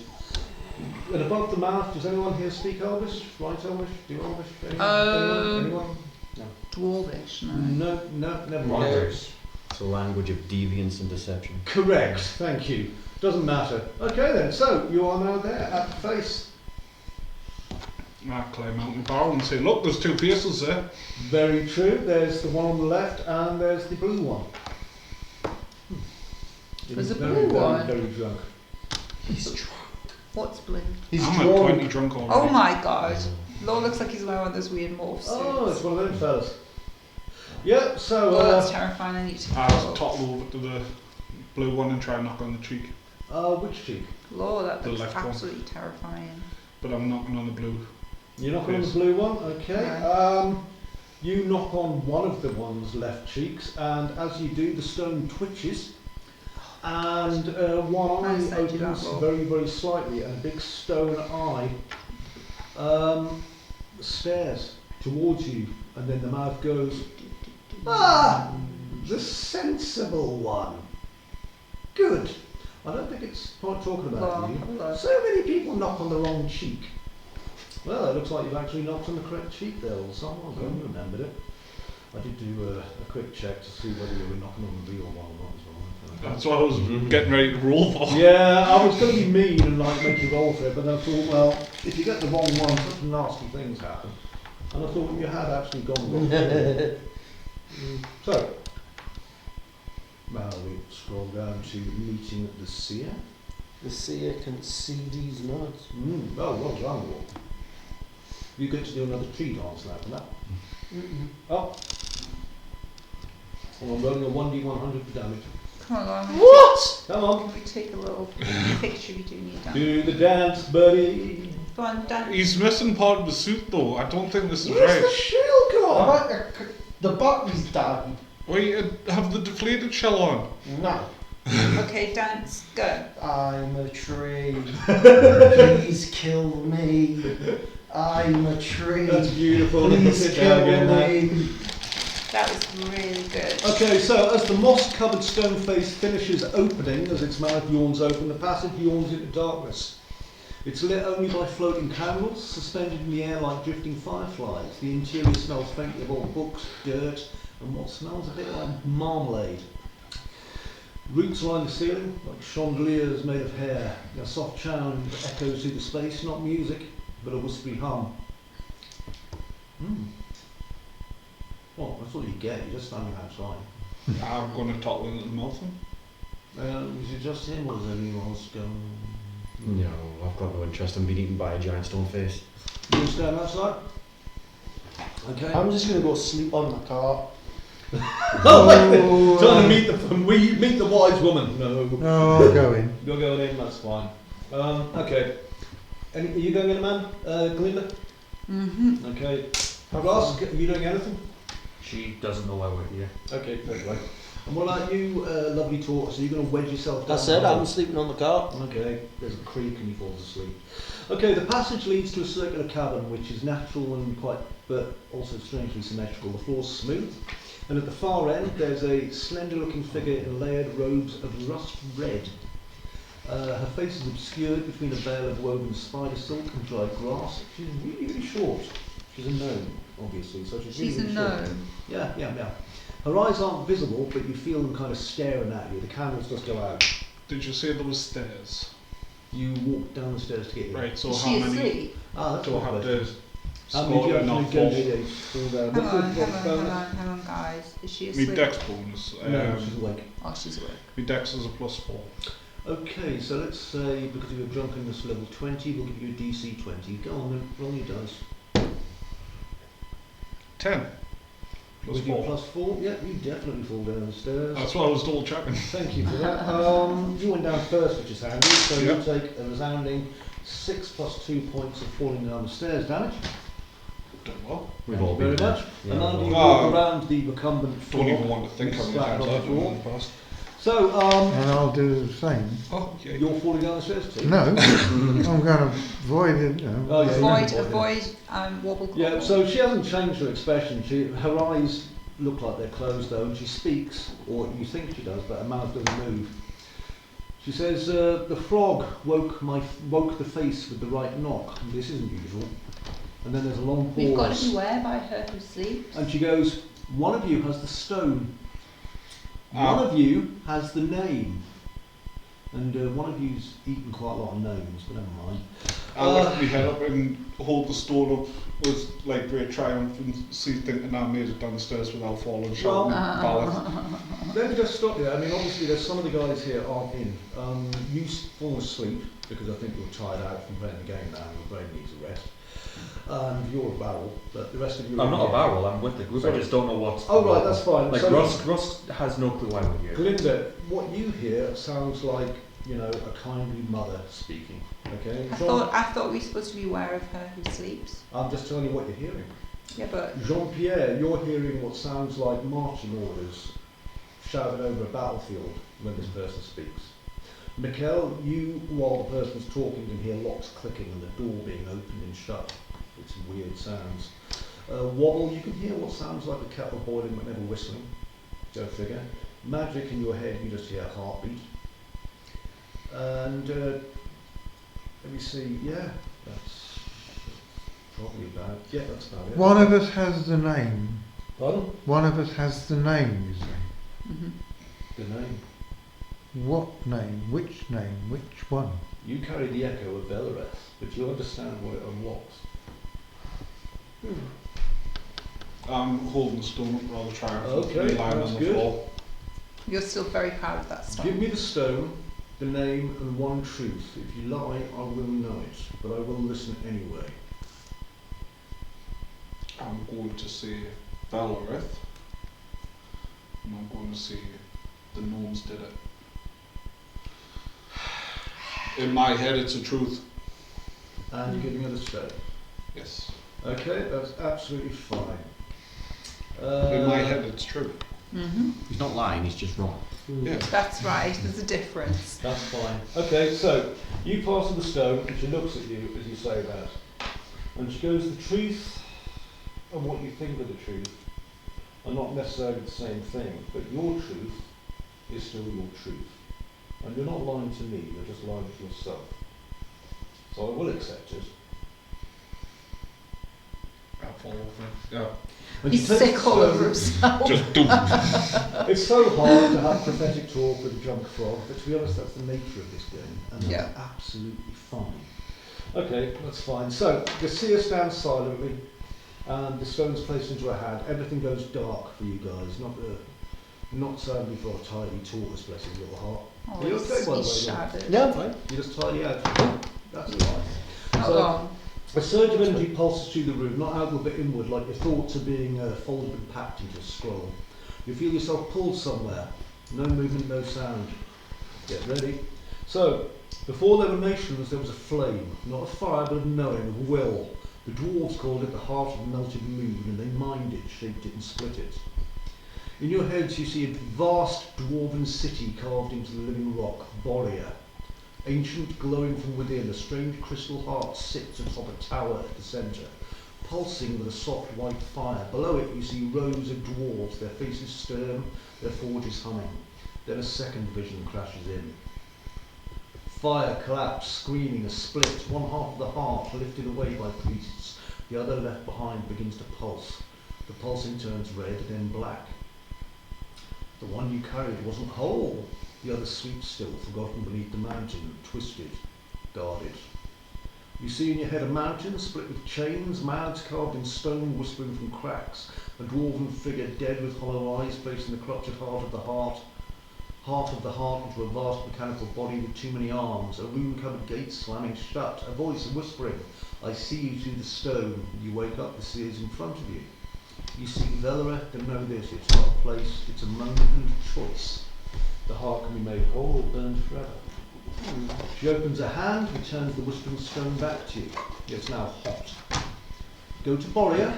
And above the mouth, does anyone here speak Elvish? Write Elvish? Do Elvish? Anyone? Anyone? Dwarvish, no. No, never mind. It's a language of deviance and deception. Correct, thank you. Doesn't matter. Okay then, so you are now there at the face. I climb out my barrel and say, look, there's two faces there. Very true. There's the one on the left and there's the blue one. There's a Very, blue very, one? Very drunk. He's drunk. What's blue? He's I'm drunk. at 20 drunk already. Oh my god. Law looks like he's wearing one of those weird morph suits. Oh, it's one of them fellas. Yeah, so Oh, that's terrifying. I need to I'll topple over to the blue one and try and knock on the cheek. which cheek? Lord, that The looks left one. absolutely terrifying. But I'm knocking on the blue. You're knocking on the Yes. blue one, okay. Right. You knock on one of the one's left cheeks, and as you do, the stone twitches, and one eye Nice, thank you, opens that will. very, very slightly, and a big stone eye stares towards you, and then the mouth goes, "Ah, the sensible one. Good. I don't think it's quite talking about Well, you. hello. So many people knock on the wrong cheek. Well, it looks like you've actually knocked on the correct cheek there, or someone. I don't remember it. I did do a quick check to see whether you were knocking on the real one or not as well. That's what I was getting ready to roll for. Yeah, I was going to be mean and like make you roll for it, but then I thought, well, if you get the wrong one, such nasty things happen. And I thought you had actually gone wrong. So, now we scroll down to meeting at the seer. The seer can see these notes. Oh, well done, Wobble. You get to do another tree dance now for that. Oh. And I'm rolling a 1d100 for damage. Come on, Lauren. What? Come on. We take a little picture. We do need that. Do the dance, buddy. Go on, dance. He's missing part of the suit though. I don't think this is Where's the right. shield gone? Alright, the battery's down. Wait, have the deflated shell on. No. Okay, dance. Go. I'm a tree. Please kill me. I'm a tree. That's beautiful. Please Sit down kill again now. me. That was really good. Okay, so as the moss-covered stone face finishes opening, as its mouth yawns open, the passage yawns into darkness. It's lit only by floating candles, suspended in the air like drifting fireflies. The interior smells faintly of old books, dirt, and what smells a bit like marmalade. Roots line the ceiling, like chandeliers made of hair. A soft sound echoes through the space, not music, but a whispery hum. Well, that's all you get, you're just standing outside. I'm going to topple into the mouth. Was it just him or was anyone else going? No, I've got no interest in being eaten by a giant stone face. You want to stand outside? Okay. I'm just going to go sleep on the car. Trying to meet the wise woman. No. No, I'll go in. You're going in, that's fine. Okay. Are you going in, man? Glinda? Mm-hmm. Okay. Ross, are you doing anything? She doesn't know why we're here. Okay, fair play. And what about you, lovely tortoise? Are you going to wedge yourself down? I said I'm sleeping on the car. Okay, there's a creak and you fall asleep. Okay, the passage leads to a circular cavern which is natural and quite, but also strangely symmetrical. The floor's smooth, and at the far end there's a slender-looking figure in layered robes of rust red. Her face is obscured between a veil of woven spider silk and dried grass. She's really, really short. She's a gnome, obviously, so she's She's a really short. gnome. Yeah. Her eyes aren't visible, but you feel them kind of staring at you. The candles just go out. Did you say there was stairs? You walk down the stairs to get in. Right, so Is how she many asleep? That's do I what have I to How score many do you and not actually fall? negotiate for that? Hang on, guys. Is she My asleep? dex bonus. No, she's awake. Oh, she's awake. My dex is a +4. Okay, so let's say because you were drunkenness level 20, we'll give you a DC 20. Go on then, roll your dice. 10. With your +4. +4, yeah, you definitely fall down the stairs. That's what I was double checking. Thank you for that. You went down first, which is handy, so Yeah. you take a resounding 6 + 2 points of falling down the stairs damage. Done well. We've Thank all you very been there. much. Yeah, And now we've you all- walk around the recumbent floor. Don't even want to think how many Flat times on the I've done it floor. in the past. So, And I'll do the same. Oh, yeah. you're falling down the stairs too? No, I'm going to avoid it. You know. Oh, yeah. Avoid wobble. Yeah, Gobble. so she hasn't changed her expression. Her eyes look like they're closed though, and she speaks, or you think she does, but her mouth doesn't move. She says, the frog woke the face with the right knock. This isn't usual. And then there's a long pause. We've got to beware by her who sleeps. And she goes, one of you has the stone. One of you has the name. And one of you's eaten quite a lot of gnomes, but never mind. I'll lift my head up and hold the stone up with like great triumph and see thinking I made it down the stairs without falling, shouting ballad. Let me just stop you. I mean, obviously, there's some of the guys here aren't in. You fall asleep because I think you're tired out from playing the game now and your brain needs a rest. And you're a barrel, but the rest of you. I'm are not a here. barrel, I'm with the group, I Sorry. just don't know what's. Oh right, that's fine. Like So, Russ has no clue why we're here. Glinda, what you hear sounds like, you know, a kindly mother speaking. Okay. I thought we were supposed to be aware of her who sleeps. I'm just telling you what you're hearing. Yeah, but Jean-Pierre, you're hearing what sounds like marching orders shouted over a battlefield when this person speaks. Mikkel, you, while the person's talking, can hear locks clicking and the door being opened and shut. It's weird sounds. Wobble, you can hear what sounds like the kettle boiling but never whistling. Go figure. Magic, in your head, you just hear a heartbeat. And let me see, yeah, that's probably about, yeah, that's about it. One of us has the name. Pardon? One of us has the name, you say. mhm. The name. What name? Which name? Which one? You carry the echo of Velareth, but you understand what it unlocks. I'm holding the stone up rather triumphantly, Okay, lying that's on the good. floor. You're still very proud of that Give stone. me the stone, the name, and one truth. If you lie, I will know it, but I will listen anyway. I'm going to say Balareth, and I'm going to say the gnomes did it. In my head, it's a truth. And you're giving her the stone. Yes. Okay, that's absolutely fine. In my head, it's true. Mhm. He's not lying, he's just wrong. Yeah. That's right. There's a difference. That's fine. Okay, so you pass her the stone and she looks at you as you say that. And she goes, the truth and what you think of the truth are not necessarily the same thing, but your truth is still your truth. And you're not lying to me, you're just lying to yourself. So I will accept it. I'll fall over. Yeah. And He's she takes sick the all over stone. himself. Just do. It's so hard to have prophetic talk with a drunk frog, but to be honest, that's the nature of this game, and that's Yeah. absolutely fine. Okay, that's fine. So, the seer stands silently, and the stone's placed into her hand. Everything goes dark for you guys, not sadly for a tidy tortoise, bless his little heart. Oh, Are you okay, by the way, he's Rob? shattered. Yeah, I'm fine. You just tidy out. That's fine. How long? A surge of energy pulses through the room, not outward but inward, like your thoughts are being folded and packed into a scroll. You feel yourself pulled somewhere. No movement, no sound. Get ready. So, before there were nations, there was a flame. Not of fire, but of knowing, of will. The dwarves called it the heart of the melted moon, and they mined it, shaped it and split it. In your heads you see a vast dwarven city carved into the living rock, Boria. Ancient, glowing from within, a strange crystal heart sits atop a tower at the centre, pulsing with a soft white fire. Below it you see rows of dwarves, their faces stern, their forges humming. Then a second vision crashes in. Fire collapsed, screaming, a split, one half of the heart lifted away by priests, the other left behind begins to pulse. The pulsing turns red, then black. The one you carried wasn't whole. The other sweeps still, forgotten beneath the mountain, twisted, guarded. You see in your head a mountain split with chains, mouths carved in stone whispering from cracks, a dwarven figure dead with hollow eyes placed in the corrupted heart of the heart into a vast mechanical body with too many arms, a rune-covered gate slamming shut, a voice whispering, I see you through the stone. You wake up, the seer's in front of you. You see Velareth, and know this, it's not a place, it's a moment and a choice. The heart can be made whole or burned forever. She opens her hand, returns the whispering stone back to you. It's now hot. Go to Boria,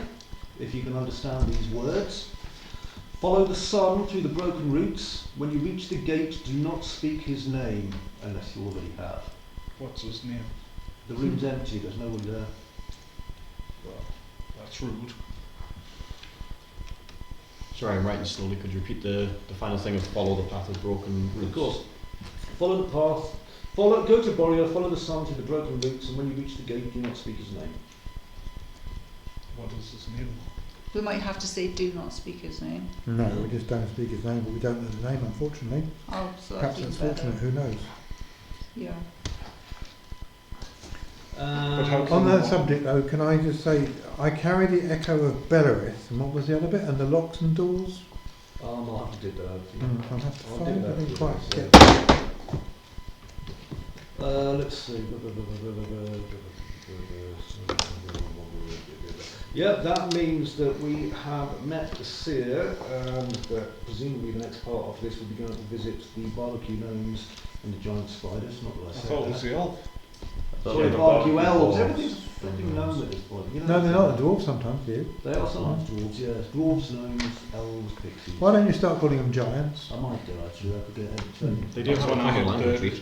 if you can understand these words. Follow the sun through the broken roots. When you reach the gate, do not speak his name, unless you already have. What's his name? The room's empty, there's no one there. Well, that's rude. Sorry, I'm writing slowly. Could you repeat the final thing of follow the path of broken roots? Of course. Follow the path. Go to Boria, follow the sun through the broken roots, and when you reach the gate, do not speak his name. What is his name? We might have to say do not speak his name. No, we just don't speak his name, but we don't know the name, unfortunately. Oh, so Perhaps that's it's even better. fortunate, who knows? Yeah. But how On that subject though, can I just say, I carry the echo of Belarus, and what was the other bit? And the locks and doors? I'll have to dig that out for you. I'll have to I'll find dig it, I that didn't for you. quite get Let's see. Yeah, that means that we have met the seer, and that presumably the next part of this will be going to visit the barbecue gnomes and the giant spiders. Not that I I said thought it was that. the elf. Sorry, barbecue elves. Everything's flipping gnome at this point. You know, No, they're not. The dwarves sometimes do. They are sometimes dwarves, yes. Dwarves, gnomes, elves, pixies. Why don't you start calling them giants? I might do actually. I could get entertained. They do when I hit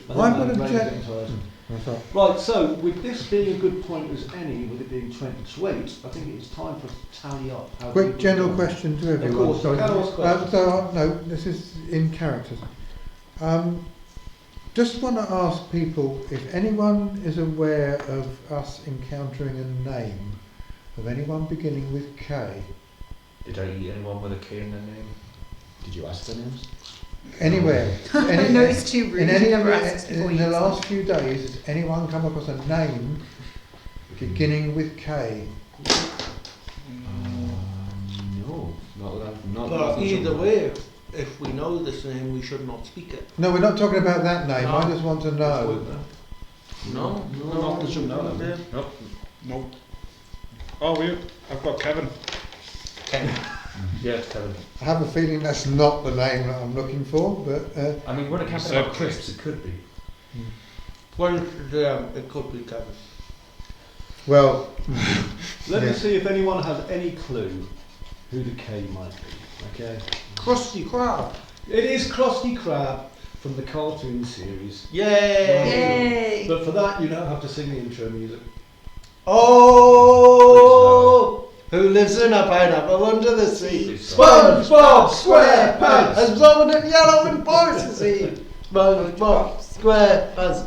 the... Why would a Brain's giant? getting tired. I thought, Right, so with this being a good point as any, with it being 20 to 8, I think it's time for us to tally up. How quick people general are going. question to everyone. course, Sorry. can I ask questions? No, this is in characters. Just want to ask people if anyone is aware of us encountering a name of anyone beginning with K. Did I eat anyone with a K in their name? Did you ask their names? Anywhere. I know it's too rude. In any Never asked us before in you the said. last few days, has anyone come across a name beginning with K? No, not that. Not But that either way, if we know this name, we should not speak it. No, we're not talking about that name. No. I just want to know. No, not that you know them. Nope. Nope. Oh, weird. I've got Kevin. Yeah, Kevin. I have a feeling that's not the name that I'm looking for, but I mean, we're not camping So- about crisps, it could be. Well, it could be Kevin. well, Let me Yeah. see if anyone has any clue who the K might be. Okay. Krusty Krab. It is Krusty Krab from the cartoon series. Yay! Yay! But for that, you don't have to sing the intro music. Oh! Who lives in a pineapple under the sea? Please stop. SpongeBob SquarePants has blowing in yellow and boys SpongeBob SquarePants.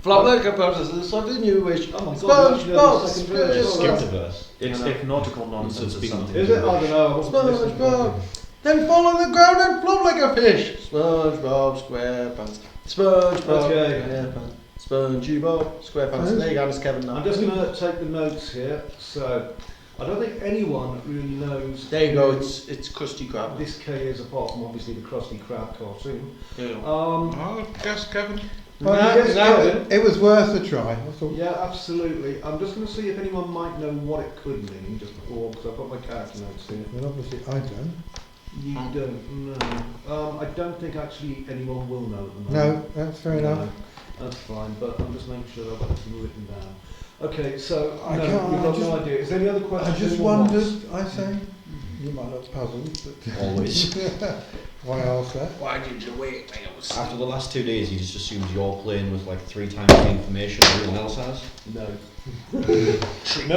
Flamenco purposes is something you wish. Oh my God, you actually know the SpongeBob second verse. Skip SquarePants. the verse. It's if nautical nonsense is something. Is it? I don't know. I wasn't listening SpongeBob. properly. Then fall on the ground and flop like a fish. SpongeBob SquarePants. SpongeBob Okay. SquarePants. SpongeBob SquarePants. There you go, Miss Kevin. Now. I'm just going to take the notes here. So, I don't think anyone really knows. There you go. who It's Krusty Krab. this K is, apart from obviously the Krusty Krab cartoon. Yeah. Oh, guess Kevin. well, Nah, yes, nah. it was worth a try. I thought, Yeah, absolutely. I'm just going to see if anyone might know what it could mean just before, because I've got my character notes here. well, obviously I don't. You don't know. I don't think actually anyone will know at the moment. No, that's fair enough. No, that's fine, but I'm just making sure I've got everything written down. Okay, so I no, can't- you've I got just- no idea. Is there any other I questions? just anyone wondered. wants? I say, you might look puzzled, but Always. why ask that? Why did you wait? After the last 2 days, he just assumes you're playing with like 3 times the information everyone else has. No. No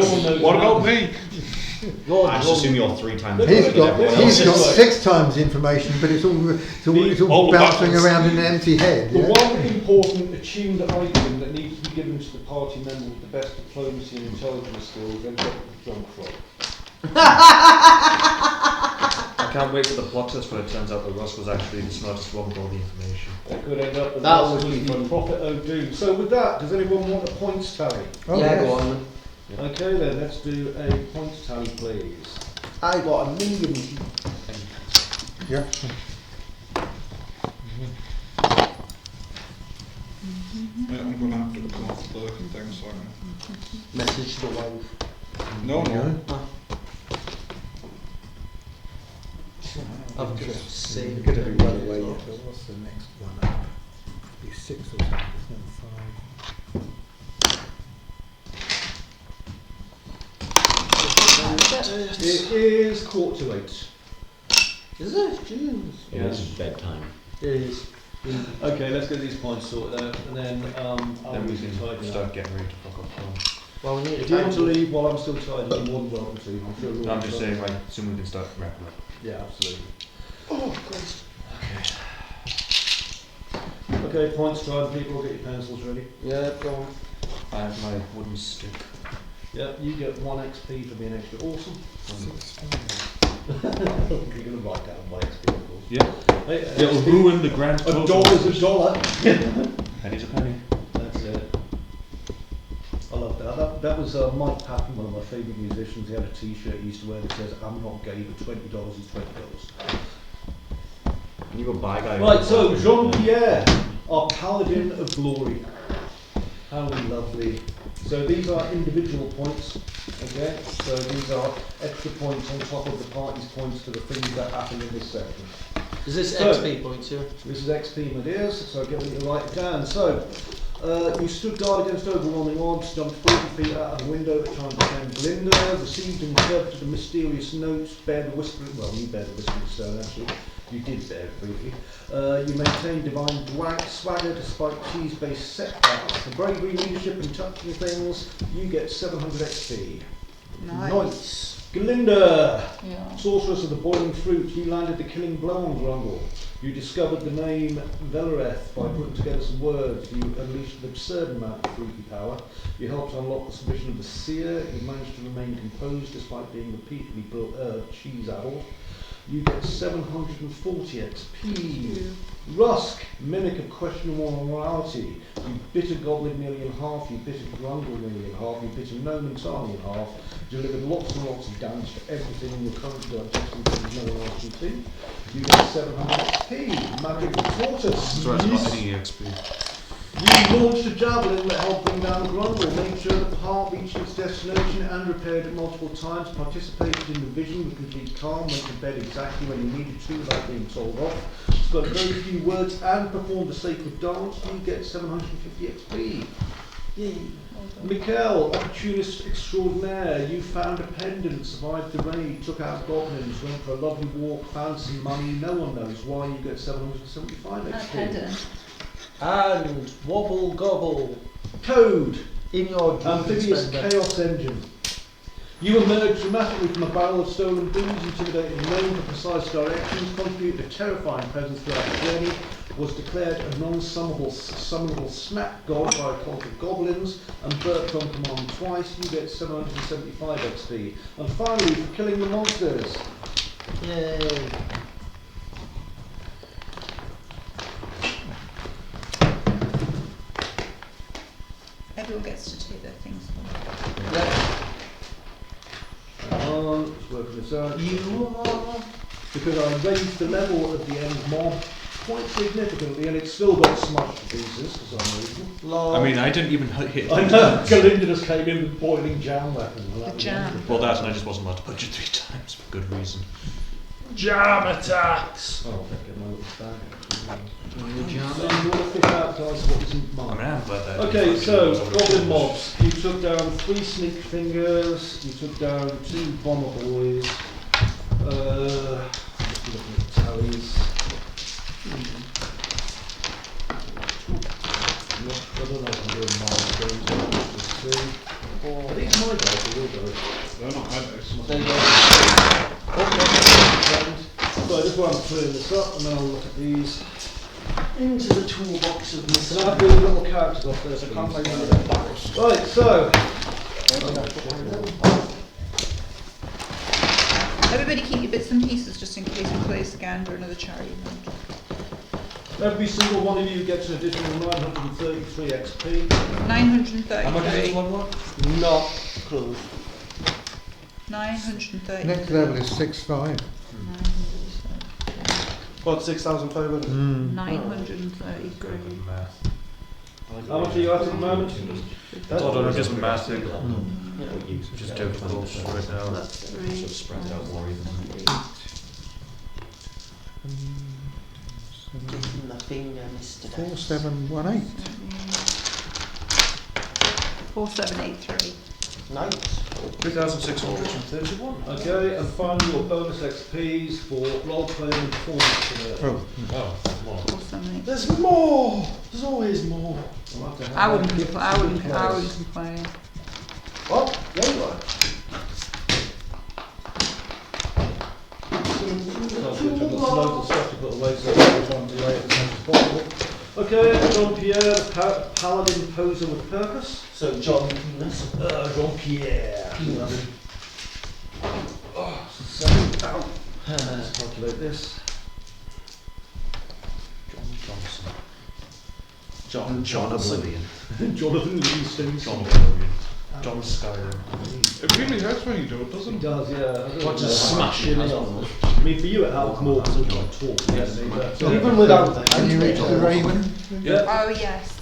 one knows. What that. about me? I just assume you're 3 times Look, better He's than got everyone he's got else. 6 times the information, but it's all all bouncing buttons. around in an empty head. The Yeah? one important attuned item that needs to be given to the party member with the best diplomacy and intelligence skills ends up with the junk frog. I can't wait for the plot twist when it turns out that Russ was actually the smartest one with all the information. That could end up with That us would be with the fun. Prophet O'Doom. So with that, does anyone want a points tally? Oh, Yeah, yes. go on. Okay then, let's do a points tally please. I got a million. Yeah. Yeah, I'm going to have to come off the thing, so I can... Message to the wife. No, There you no. go. I've just saved Could have it. been well away yet, but what's the next one up? Be 6 or something, isn't it? 5. It is 7:45. Is it? Jeez. Yeah, it's bedtime. It is. Okay, let's get these points sorted out and then I'll Then we leave you can tidying start up. getting ready to fuck up home. Well, we need If you want to leave while I'm still tidying, you're more than welcome to. I'm sure No, I'm just saying, like, soon we can start wrapping up. Yeah, absolutely. Oh, Christ. Okay, points tried. People, get your pencils ready. Yeah, go on. I have my wooden stick. Yeah, you get 1 XP for being extra awesome. 6, You're going to write down 1 XP, of course. Yeah. Hey, It'll ruin the grand a total. dollar's a dollar. Penny's a penny. That's it. I love that. That was Mike Patton, one of my favourite musicians. He had a T-shirt he used to wear that says, "I'm not gay, but $20 is $20." And you go buy guy. Right, so Jean-Pierre, our paladin of glory. How lovely So these are individual points, okay? So these are extra points on top of the party's points for the things that happen in this section. Is this So, XP points here? This is XP, my dears, so get ready to write it down. So, you stood guard against overwhelming odds, jumped 40 feet out of the window to try and defend Glinda, received and interpreted the mysterious notes, bared the whispering, well, you bared the whispering stone actually, you did bear it briefly. You maintained divine swagger despite cheese-based setbacks. For bravery, leadership and touching things, you get 700 XP. Nice. Glinda! Yeah. Sorceress of the boiling fruit, you landed the killing blow on Grumble. You discovered the name Velereth by putting together some words. You unleashed an absurd amount of freaky power. You helped unlock the submission of the seer. You managed to remain composed despite being repeatedly cheese-addled. You get 740 XP. Rusk, mimic of questionable morality. You bit a goblin nearly in half, you bit a grumble nearly in half, you bit a gnome entirely in half, delivered lots and lots of damage to everything in your current digestion things no one else can see. You get 700 XP. Magic tortoise. That's right, it's not any EXP. You launched a javelin that helped bring down the grumble, made sure the part reached its destination and repaired it multiple times, participated in the vision with complete calm, went to bed exactly when you needed to without being told off. Spoke very few words and performed a sacred dance. You get 750 XP. Yay. Mikkel, opportunist extraordinaire, you found a pendant, survived the raid, took out goblins, went for a lovely walk, found some money, no one knows why, you get 775 XP. Pendant. And Wobble Gobble. Code, In your amphibious chaos engine. You emerged dramatically from a barrel of stolen booze, intimidated a gnome for precise directions, contributed a terrifying presence throughout the journey, was declared a non-summonable snack god by a cult of goblins, and burped on command twice. You get 775 XP. And finally, for killing the monsters. Yay. Everyone gets to take their things. Hang on, let's work this out. You are. Because I raised the level of the end mob quite significantly, and it's still got smushed to pieces for some reason. I mean, I didn't even hit. I know, Galinda just came in with boiling jam weapons. The jam. Well, that, and I just wasn't allowed to punch it 3 times for good reason. Jam attacks! Oh, I'll get my little bag. So you want to fish out to us what was in I mine? mean, I'm glad that. Okay, so goblin mobs. You took down 3 sneak fingers. You took down 2 bomber boys. Just looking at the tallies. I don't know if I'm doing milestones. Let's see. Are these my guys or your guys? They're not my dice. There you go. Okay. So I just want to clear this up, and then I'll look at these. Into the toolbox of Can I have the little characters off there? So I can't find any. Right, so. Everybody keep your bits and pieces just in case we place again for another charity round. Every single one of you gets an additional 933 XP. 933. How much is this one worth? not close. 933. Next level is 6.5. What, 6,500? 933. Math. How much are you at the moment? Hold on, I'm just mathing. You Just do it for those right now. Plus 3. sort of spread it out more evenly. Nothing, Mr. 4718. 4783. Nice. 3,631. Okay, and finally your bonus XPs for role playing and performance today. Oh, Oh, more. 478. There's more! There's always more. We'll have to have I wouldn't that. complain. I wouldn't complain. What? Yeah, you are. Loads of stuff to put away so we'll try and delay it as much as possible. Okay, Jean-Pierre, paladin poser with purpose. So, John Penis. Jean-Pierre. Penis. Oh, 7. Ow. Let's calculate this. John John Oblivion. Jonathan Leeston. John Oblivion. John Skyrim. It really hurts when you do it, doesn't It it? does, yeah. I don't What know. a smashing as well. I mean, for you it helps more because we can't talk. Yes. But Even without that. can you reach the raven? Yeah. Oh, yes.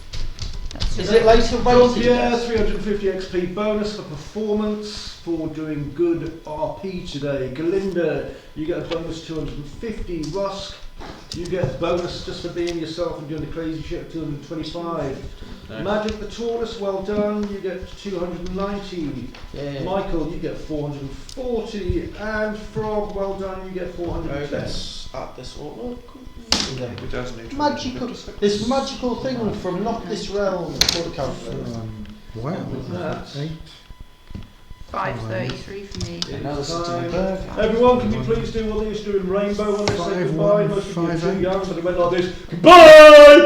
That's Is it later weighted? Yeah, 350 XP bonus for performance for doing good RP today. Galinda, you get a bonus 250. Rusk, you get a bonus just for being yourself and doing the crazy shit, 225. Nice. Magic the Taurus, well done, you get 290. Yeah. Michael, you get 440. And Frog, well done, you get 410. Let's add this all up. Magical. This magical thing from Not This Realm. For the calculator. Wow. That's 8. 5:33 for me. Now this is to my Time. bird. Everyone, can you please do what they used to do in Rainbow when they say 5, goodbye? 1, Most of you are 5, too 8. young, but it went like this. Goodbye!